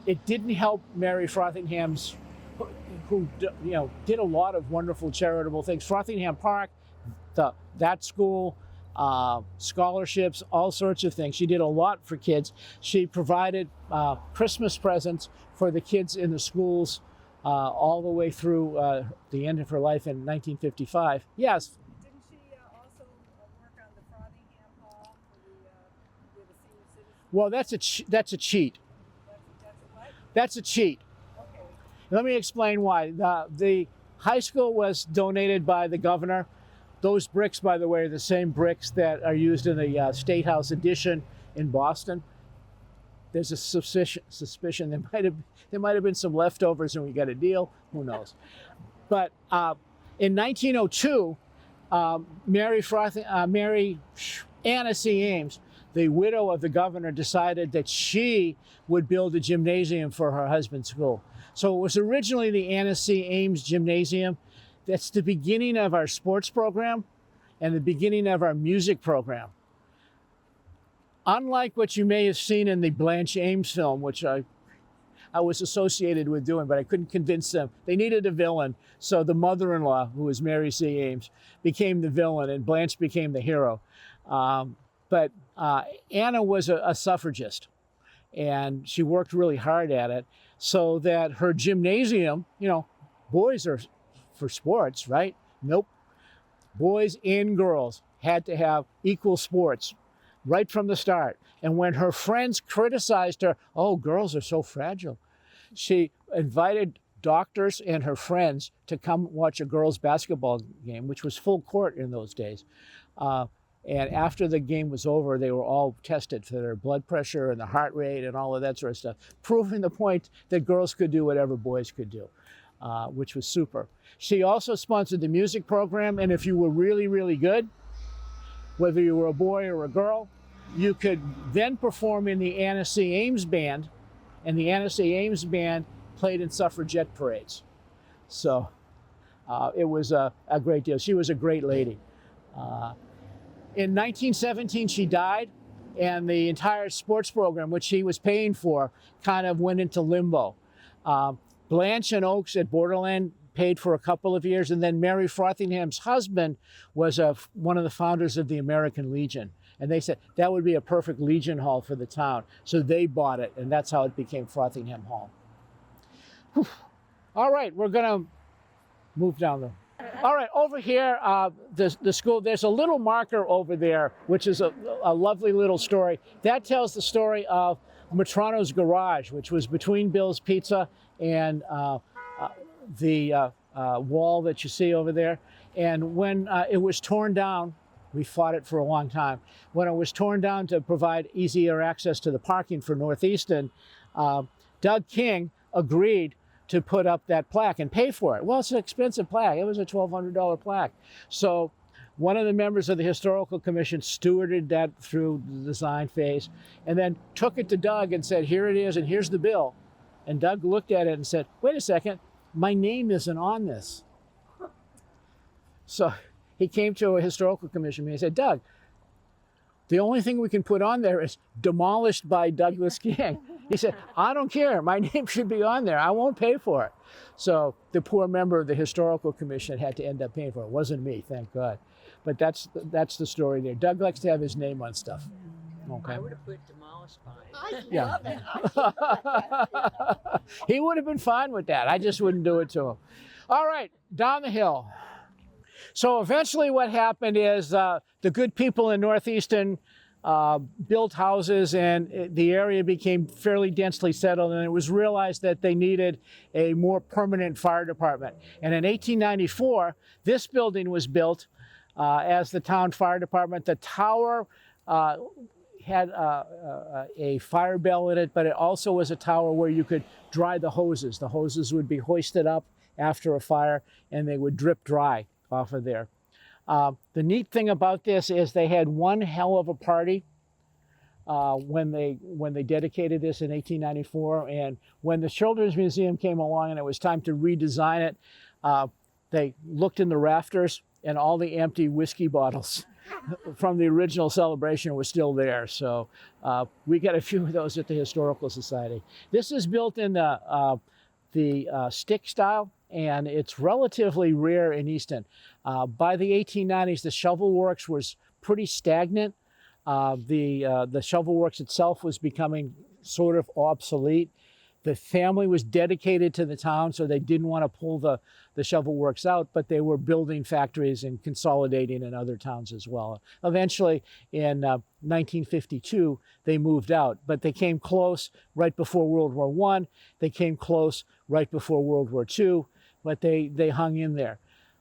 It didn't help Mary Frothingham's, who did a lot of wonderful charitable things. Frothingham Park, that school, scholarships, all sorts of things. She did a lot for kids. She provided Christmas presents for the kids in the schools all the way through the end of her life in 1955. Yes. Didn't she also work on the Frothingham Hall for the senior citizens? Well, that's a cheat. That's a what? That's a cheat. Okay. Let me explain why. The high school was donated by the governor. Those bricks, by the way, are the same bricks that are used in the State House addition in Boston. There's a suspicion there might have been some leftovers and we got a deal. Who knows? But in 1902, Mary Anna C. Ames, the widow of the governor, decided that she would build a gymnasium for her husband's school. So it was originally the Anna C. Ames Gymnasium. That's the beginning of our sports program and the beginning of our music program. Unlike what you may have seen in the Blanche Ames film, which I was associated with doing, but I couldn't convince them. They needed a villain, so the mother-in-law, who was Mary C. Ames, became the villain and Blanche became the hero. But Anna was a suffragist, and she worked really hard at it so that her gymnasium, boys are for sports, right? Nope. Boys and girls had to have equal sports right from the start. And when her friends criticized her, oh, girls are so fragile, she invited doctors and her friends to come watch a girls' basketball game, which was full court in those days. And after the game was over, they were all tested for their blood pressure and the heart rate and all of that sort of stuff, proving the point that girls could do whatever boys could do. Which was super. She also sponsored the music program, and if you were really, really good, whether you were a boy or a girl, you could then perform in the Anna C. Ames Band, and the Anna C. Ames Band played in suffragette parades. So it was a great deal. She was a great lady. In 1917, she died, and the entire sports program, which she was paying for, kind of went into limbo. Blanche and Oakes at Borderland paid for a couple of years, and then Mary Frothingham's husband was one of the founders of the American Legion. And they said that would be a perfect Legion Hall for the town. So they bought it, and that's how it became Frothingham Hall. Whew. All right, we're going to move down there. All right, over here, the school, there's a little marker over there, which is a lovely little story. That tells the story of Matrano's Garage, which was between Bill's Pizza and the wall that you see over there. And when it was torn down, we fought it for a long time. When it was torn down to provide easier access to the parking for North Easton, Doug King agreed to put up that plaque and pay for it. Well, it's an expensive plaque. It was a $1,200 plaque. So one of the members of the Historical Commission stewarded that through the design phase and then took it to Doug and said, here it is, and here's the bill. And Doug looked at it and said, wait a second, my name isn't on this. So he came to a Historical Commission meeting and said, Doug, the only thing we can put on there is demolished by Douglas King. He said, I don't care, my name should be on there, I won't pay for it. So the poor member of the Historical Commission had to end up paying for it. It wasn't me, thank God. But that's the story there. Doug likes to have his name on stuff. Okay. I would have put demolished by. Yeah. He would have been fine with that. I just wouldn't do it to him. All right, down the hill. So eventually what happened is the good people in North Easton built houses, and the area became fairly densely settled, and it was realized that they needed a more permanent fire department. And in 1894, this building was built as the town fire department. The tower had a fire bell in it, but it also was a tower where you could dry the hoses. The hoses would be hoisted up after a fire, and they would drip dry off of there. The neat thing about this is they had one hell of a party when they dedicated this in 1894. And when the Children's Museum came along and it was time to redesign it, they looked in the rafters and all the empty whiskey bottles from the original celebration were still there. So we got a few of those at the Historical Society. This is built in the stick style, and it's relatively rare in Easton. By the 1890s, the shovel works was pretty stagnant. The shovel works itself was becoming sort of obsolete. The family was dedicated to the town, so they didn't want to pull the shovel works out, but they were building factories and consolidating in other towns as well. Eventually, in 1952, they moved out, but they came close right before World War I. They came close right before World War II, but they hung in there.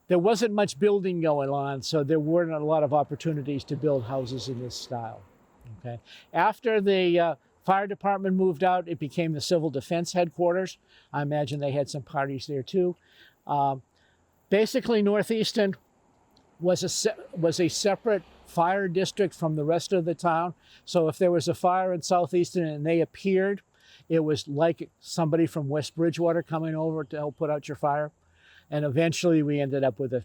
There wasn't much building going on, so there weren't a lot of opportunities to build houses in this style. Okay. After the fire department moved out, it became the Civil Defense headquarters. I imagine they had some parties there too. Basically, North Easton was a separate fire district from the rest of the town. So if there was a fire in South Easton and they appeared, it was like somebody from West Bridgewater coming over to help put out your fire. And eventually we ended up with a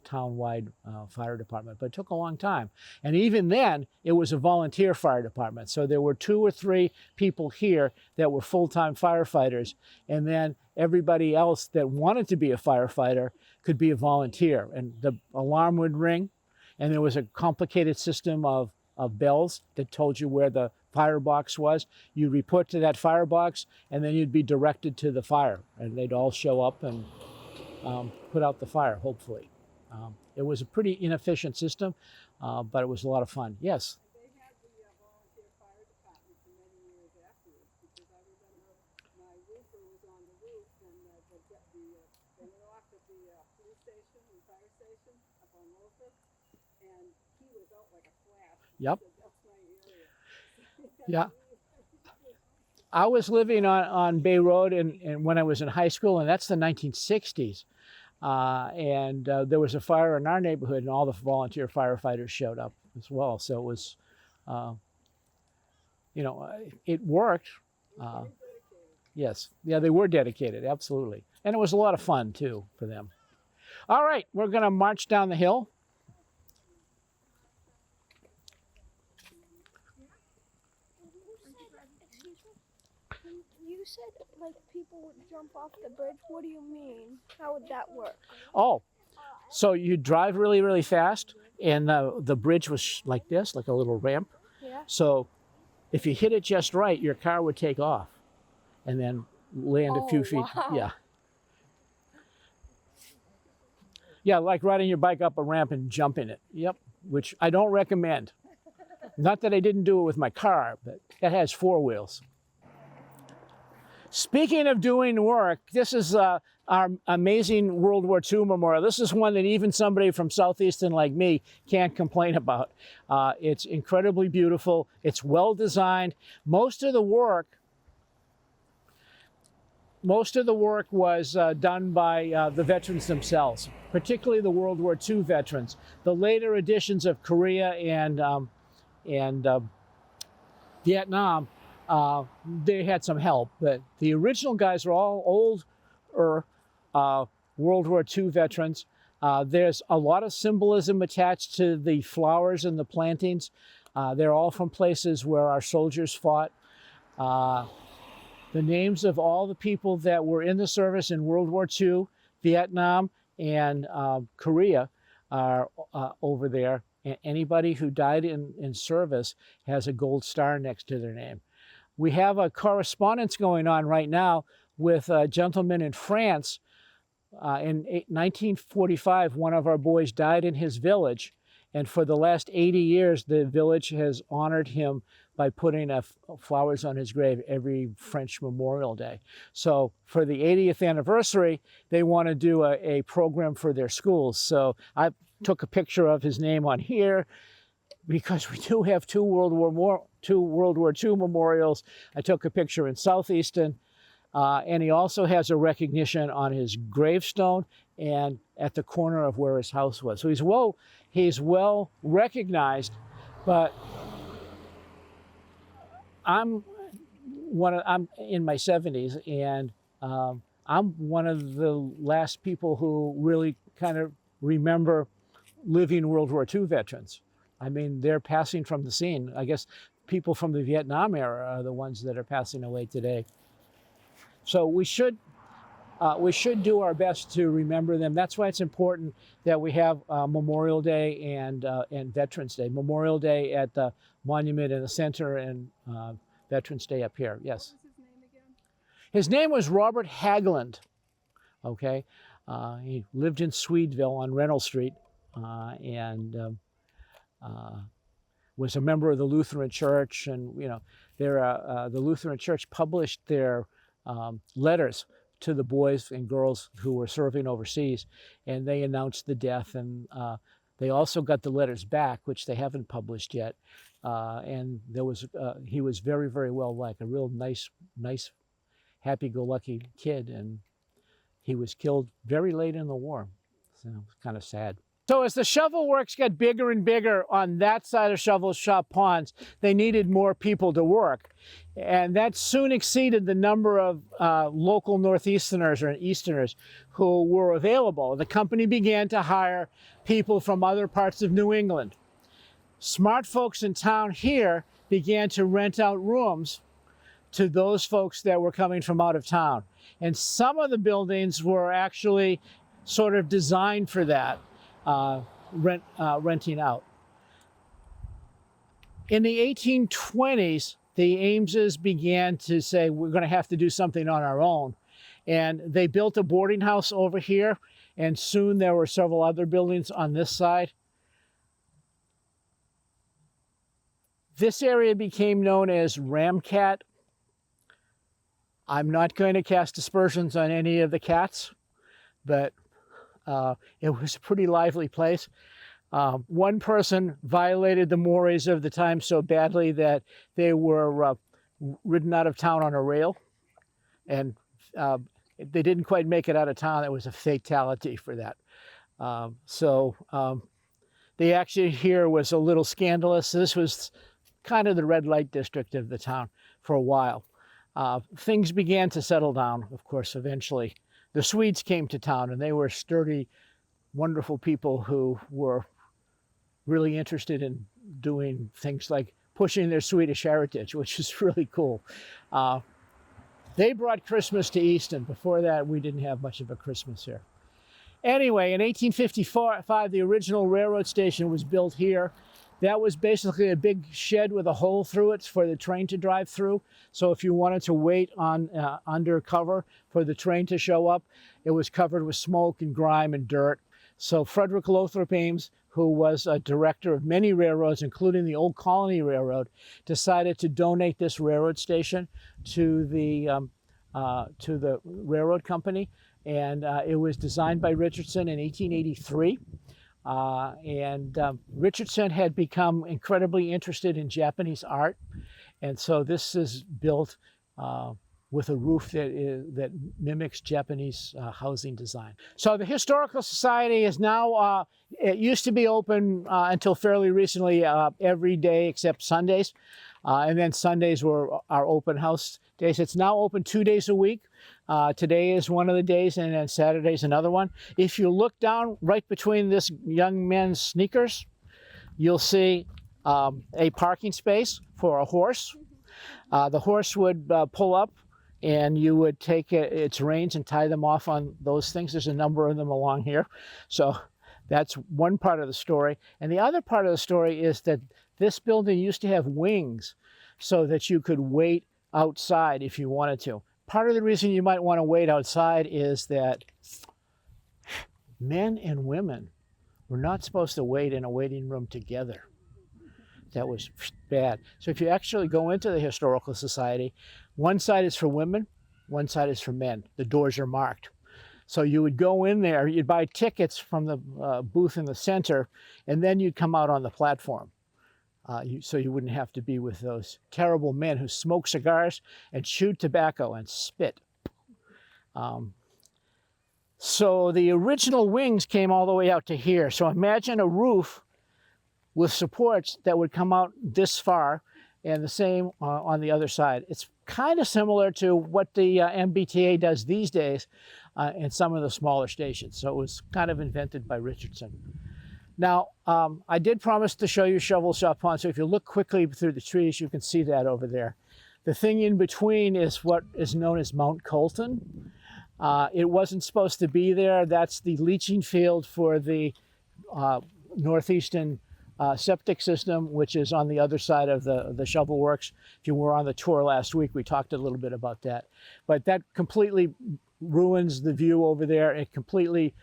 town-wide fire department, but it took a long time. And even then, it was a volunteer fire department. So there were 2 or 3 people here that were full-time firefighters, and then everybody else that wanted to be a firefighter could be a volunteer. And the alarm would ring, and there was a complicated system of bells that told you where the firebox was. You'd report to that firebox, and then you'd be directed to the fire, and they'd all show up and put out the fire, hopefully. It was a pretty inefficient system, but it was a lot of fun. Yes? They had the volunteer fire department for many years afterwards, because I remember my roofer was on the roof, and they went off at the police station and fire station up on Wilford, and he was out like a flash. Yep. He said, that's my area. Yeah. I was living on Bay Road and when I was in high school, and that's the 1960s. And there was a fire in our neighborhood, and all the volunteer firefighters showed up as well. So it was, it worked. Yes. Yeah, they were dedicated, absolutely. And it was a lot of fun, too, for them. All right, we're going to march down the hill. You said like people would jump off the bridge. What do you mean? How would that work? Oh, so you drive really, really fast, and the bridge was like this, like a little ramp. Yeah. So if you hit it just right, your car would take off and then land a few feet. Wow. Yeah. Yeah, like riding your bike up a ramp and jumping it. Yep, which I don't recommend. Not that I didn't do it with my car, but it has 4 wheels. Speaking of doing work, this is our amazing World War II memorial. This is one that even somebody from South Easton like me can't complain about. It's incredibly beautiful. It's well designed. Most of the work was done by the veterans themselves, particularly the World War II veterans. The later editions of Korea and Vietnam, they had some help, but the original guys are all older World War II veterans. There's a lot of symbolism attached to the flowers and the plantings. They're all from places where our soldiers fought. The names of all the people that were in the service in World War II, Vietnam, and Korea are over there. And anybody who died in service has a gold star next to their name. We have a correspondence going on right now with a gentleman in France. In 1945, one of our boys died in his village, and for the last 80 years, the village has honored him by putting flowers on his grave every French Memorial Day. So for the 80th anniversary, they want to do a program for their schools. So I took a picture of his name on here, because we do have 2 World War II memorials. I took a picture in South Easton, and he also has a recognition on his gravestone and at the corner of where his house was. So he's well recognized, but I'm in my 70s, and I'm one of the last people who really kind of remember living World War II veterans. I mean, they're passing from the scene. I guess people from the Vietnam era are the ones that are passing away today. So we should do our best to remember them. That's why it's important that we have Memorial Day and Veterans Day. Memorial Day at the monument in the center, and Veterans Day up here. Yes. What was his name again? His name was Robert Haglund. Okay, he lived in Swedeville on Reynolds Street, and was a member of the Lutheran Church. And you know, the Lutheran Church published their letters to the boys and girls who were serving overseas, and they announced the death. And they also got the letters back, which they haven't published yet. And there was he was very, very well liked, a real nice, happy-go-lucky kid, and he was killed very late in the war. So it's kind of sad. So as the shovel works got bigger and bigger on that side of Shovel Shop Ponds, they needed more people to work. And that soon exceeded the number of local Northeasterners or Easterners who were available. The company began to hire people from other parts of New England. Smart folks in town here began to rent out rooms to those folks that were coming from out of town. And some of the buildings were actually sort of designed for that. Renting out. In the 1820s, the Ameses began to say, we're going to have to do something on our own. And they built a boarding house over here, and soon there were several other buildings on this side. This area became known as Ramcat. I'm not going to cast aspersions on any of the cats, but it was a pretty lively place. One person violated the mores of the time so badly that they were ridden out of town on a rail, and they didn't quite make it out of town. It was a fatality for that. The action here was a little scandalous. This was kind of the red light district of the town for a while. Things began to settle down, of course, eventually. The Swedes came to town, and they were sturdy, wonderful people who were really interested in doing things like pushing their Swedish heritage, which is really cool. They brought Christmas to Easton. Before that, we didn't have much of a Christmas here. Anyway, in 1855, the original railroad station was built here. That was basically a big shed with a hole through it for the train to drive through. So if you wanted to wait on under cover for the train to show up, it was covered with smoke and grime and dirt. So Frederick Lothrop Ames, who was a director of many railroads, including the Old Colony Railroad, decided to donate this railroad station to the railroad company. And it was designed by Richardson in 1883. Richardson had become incredibly interested in Japanese art, and so this is built with a roof that mimics Japanese housing design. So the Historical Society is now, it used to be open until fairly recently every day except Sundays, and then Sundays were our open house days. It's now open 2 days a week. Today is one of the days, and then Saturday's another one. If you look down right between this young man's sneakers, you'll see a parking space for a horse. The horse would pull up, and you would take its reins and tie them off on those things. There's a number of them along here. So that's one part of the story. And the other part of the story is that this building used to have wings so that you could wait outside if you wanted to. Part of the reason you might want to wait outside is that men and women were not supposed to wait in a waiting room together. That was bad. So if you actually go into the Historical Society, one side is for women, one side is for men. The doors are marked. So you would go in there, you'd buy tickets from the booth in the center, and then you'd come out on the platform. So you wouldn't have to be with those terrible men who smoke cigars and chew tobacco and spit. So the original wings came all the way out to here. So imagine a roof with supports that would come out this far, and the same on the other side. It's kind of similar to what the MBTA does these days in some of the smaller stations. So it was kind of invented by Richardson. Now, I did promise to show you Shovel Shop Pond, so if you look quickly through the trees, you can see that over there. The thing in between is what is known as Mount Colton. It wasn't supposed to be there. That's the leaching field for the North Easton septic system, which is on the other side of the shovel works. If you were on the tour last week, we talked a little bit about that. But that completely ruins the view over there. It completely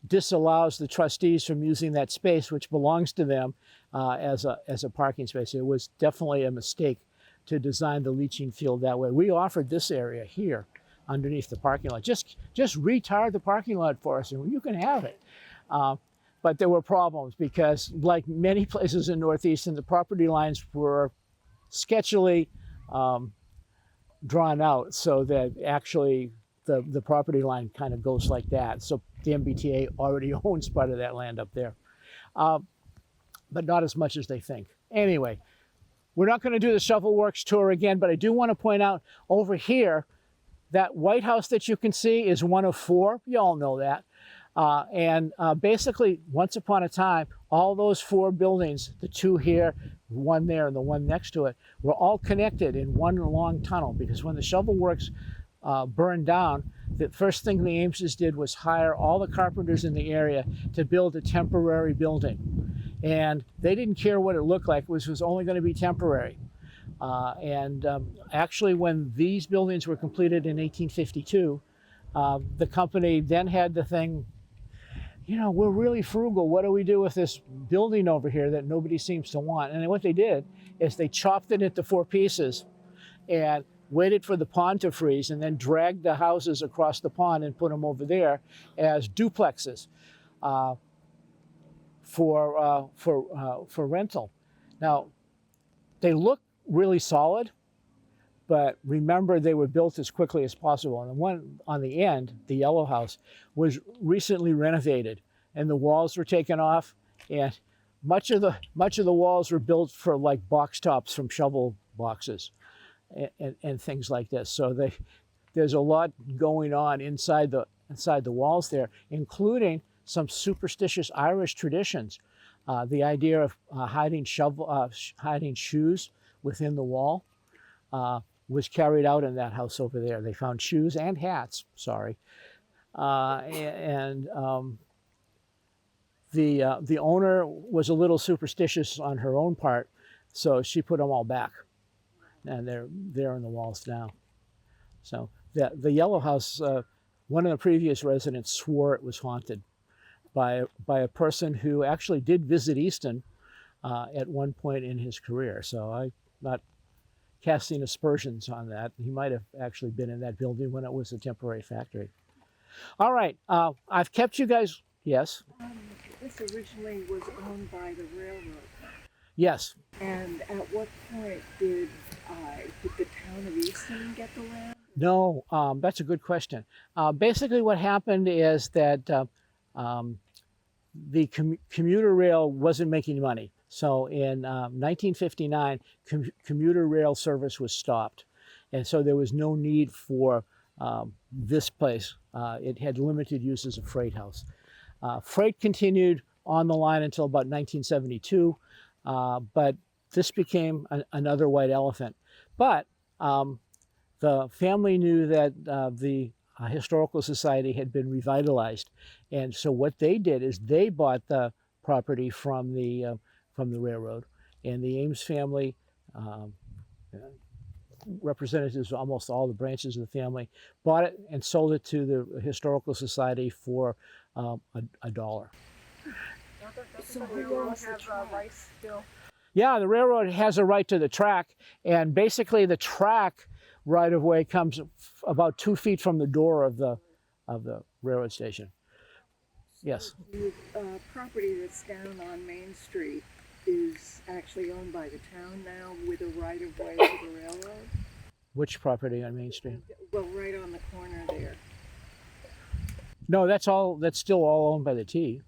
disallows the trustees from using that space, which belongs to them, as a parking space. It was definitely a mistake to design the leaching field that way. We offered this area here underneath the parking lot. Just retard the parking lot for us and you can have it. But there were problems because, like many places in North Easton, the property lines were sketchily drawn out so that actually the property line kind of goes like that. So the MBTA already owns part of that land up there, but not as much as they think. Anyway, we're not going to do the Shovel Works tour again, but I do want to point out over here, that White House that you can see is one of 4. You all know that. Basically, once upon a time, all those 4 buildings, the 2 here, 1 there, and the 1 next to it, were all connected in one long tunnel, because when the Shovel Works burned down, the first thing the Ameses did was hire all the carpenters in the area to build a temporary building. And they didn't care what it looked like, which was only going to be temporary. Actually, when these buildings were completed in 1852, the company then had the thing, you know, we're really frugal. What do we do with this building over here that nobody seems to want? And what they did is they chopped it into 4 pieces and waited for the pond to freeze and then dragged the houses across the pond and put them over there as duplexes for rental. Now, they look really solid, but remember they were built as quickly as possible. And the one on the end, the yellow house, was recently renovated and the walls were taken off, and much of the walls were built for like box tops from shovel boxes and things like this. So there's a lot going on inside the walls there, including some superstitious Irish traditions. The idea of hiding shoes within the wall was carried out in that house over there. They found shoes and hats, sorry. The owner was a little superstitious on her own part, so she put them all back. And they're there in the walls now. So the yellow house, one of the previous residents swore it was haunted by a person who actually did visit Easton at one point in his career. So I'm not casting aspersions on that. He might have actually been in that building when it was a temporary factory. All right, I've kept you guys, yes? This originally was owned by the railroad. Yes. And at what point did the town of Easton get the land? No, that's a good question. Basically what happened is that the commuter rail wasn't making money. So in 1959, commuter rail service was stopped. And so there was no need for this place. It had limited use as a freight house. Freight continued on the line until about 1972, but this became another white elephant. But the family knew that the Historical Society had been revitalized. And so what they did is they bought the property from the railroad, and the Ames family, representatives of almost all the branches of the family, bought it and sold it to the Historical Society for $1. So the railroad have rights still? Yeah, the railroad has a right to the track, and basically the track right-of-way comes about 2 feet from the door of the railroad station. Yes. The property that's down on Main Street is actually owned by the town now with a right-of-way to the railroad? Which property on Main Street? Well, right on the corner there. No, that's still all owned by the T,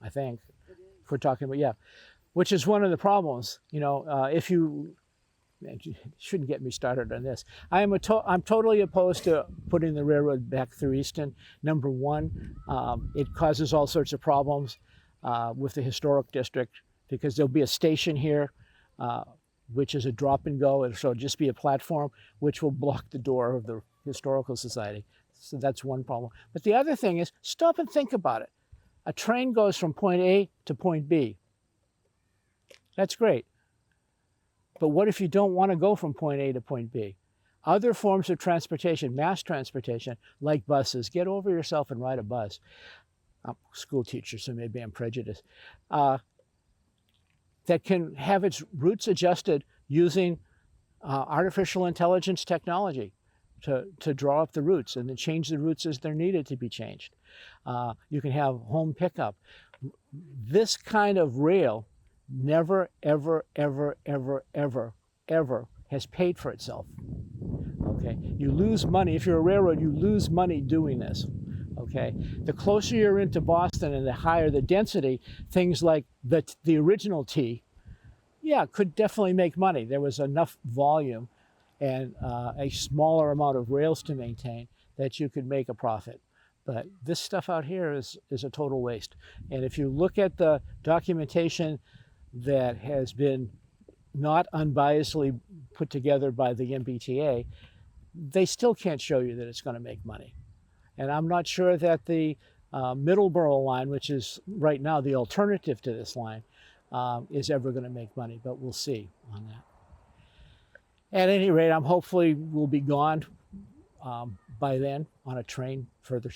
I think. If we're talking about, yeah, which is one of the problems. You know, if you and you shouldn't get me started on this. I'm totally opposed to putting the railroad back through Easton. Number one, it causes all sorts of problems with the historic district, because there'll be a station here, which is a drop and go, and so it'll just be a platform, which will block the door of the Historical Society. So that's one problem. But the other thing is, stop and think about it. A train goes from point A to point B. That's great. But what if you don't want to go from point A to point B? Other forms of transportation, mass transportation, like buses, get over yourself and ride a bus. I'm a school teacher, so maybe I'm prejudiced. That can have its routes adjusted using artificial intelligence technology to draw up the routes and to change the routes as they're needed to be changed. You can have home pickup. This kind of rail never, ever, ever, ever, ever, ever has paid for itself. Okay, you lose money. If you're a railroad, you lose money doing this. Okay, the closer you're into Boston and the higher the density, things like the original T, yeah, could definitely make money. There was enough volume and a smaller amount of rails to maintain that you could make a profit. But this stuff out here is a total waste. And if you look at the documentation that has been not unbiasedly put together by the MBTA, they still can't show you that it's going to make money. And I'm not sure that the Middleborough line, which is right now the alternative to this line, is ever going to make money, but we'll see on that. At any rate, I'm hopefully will be gone by then on a train further.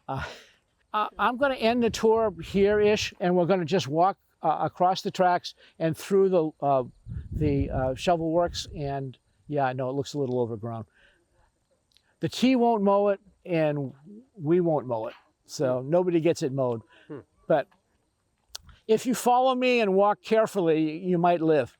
I'm going to end the tour here-ish, and we're going to just walk across the tracks and through the shovel works. And yeah, I know it looks a little overgrown. The T won't mow it, and we won't mow it, so nobody gets it mowed. But if you follow me and walk carefully, you might live.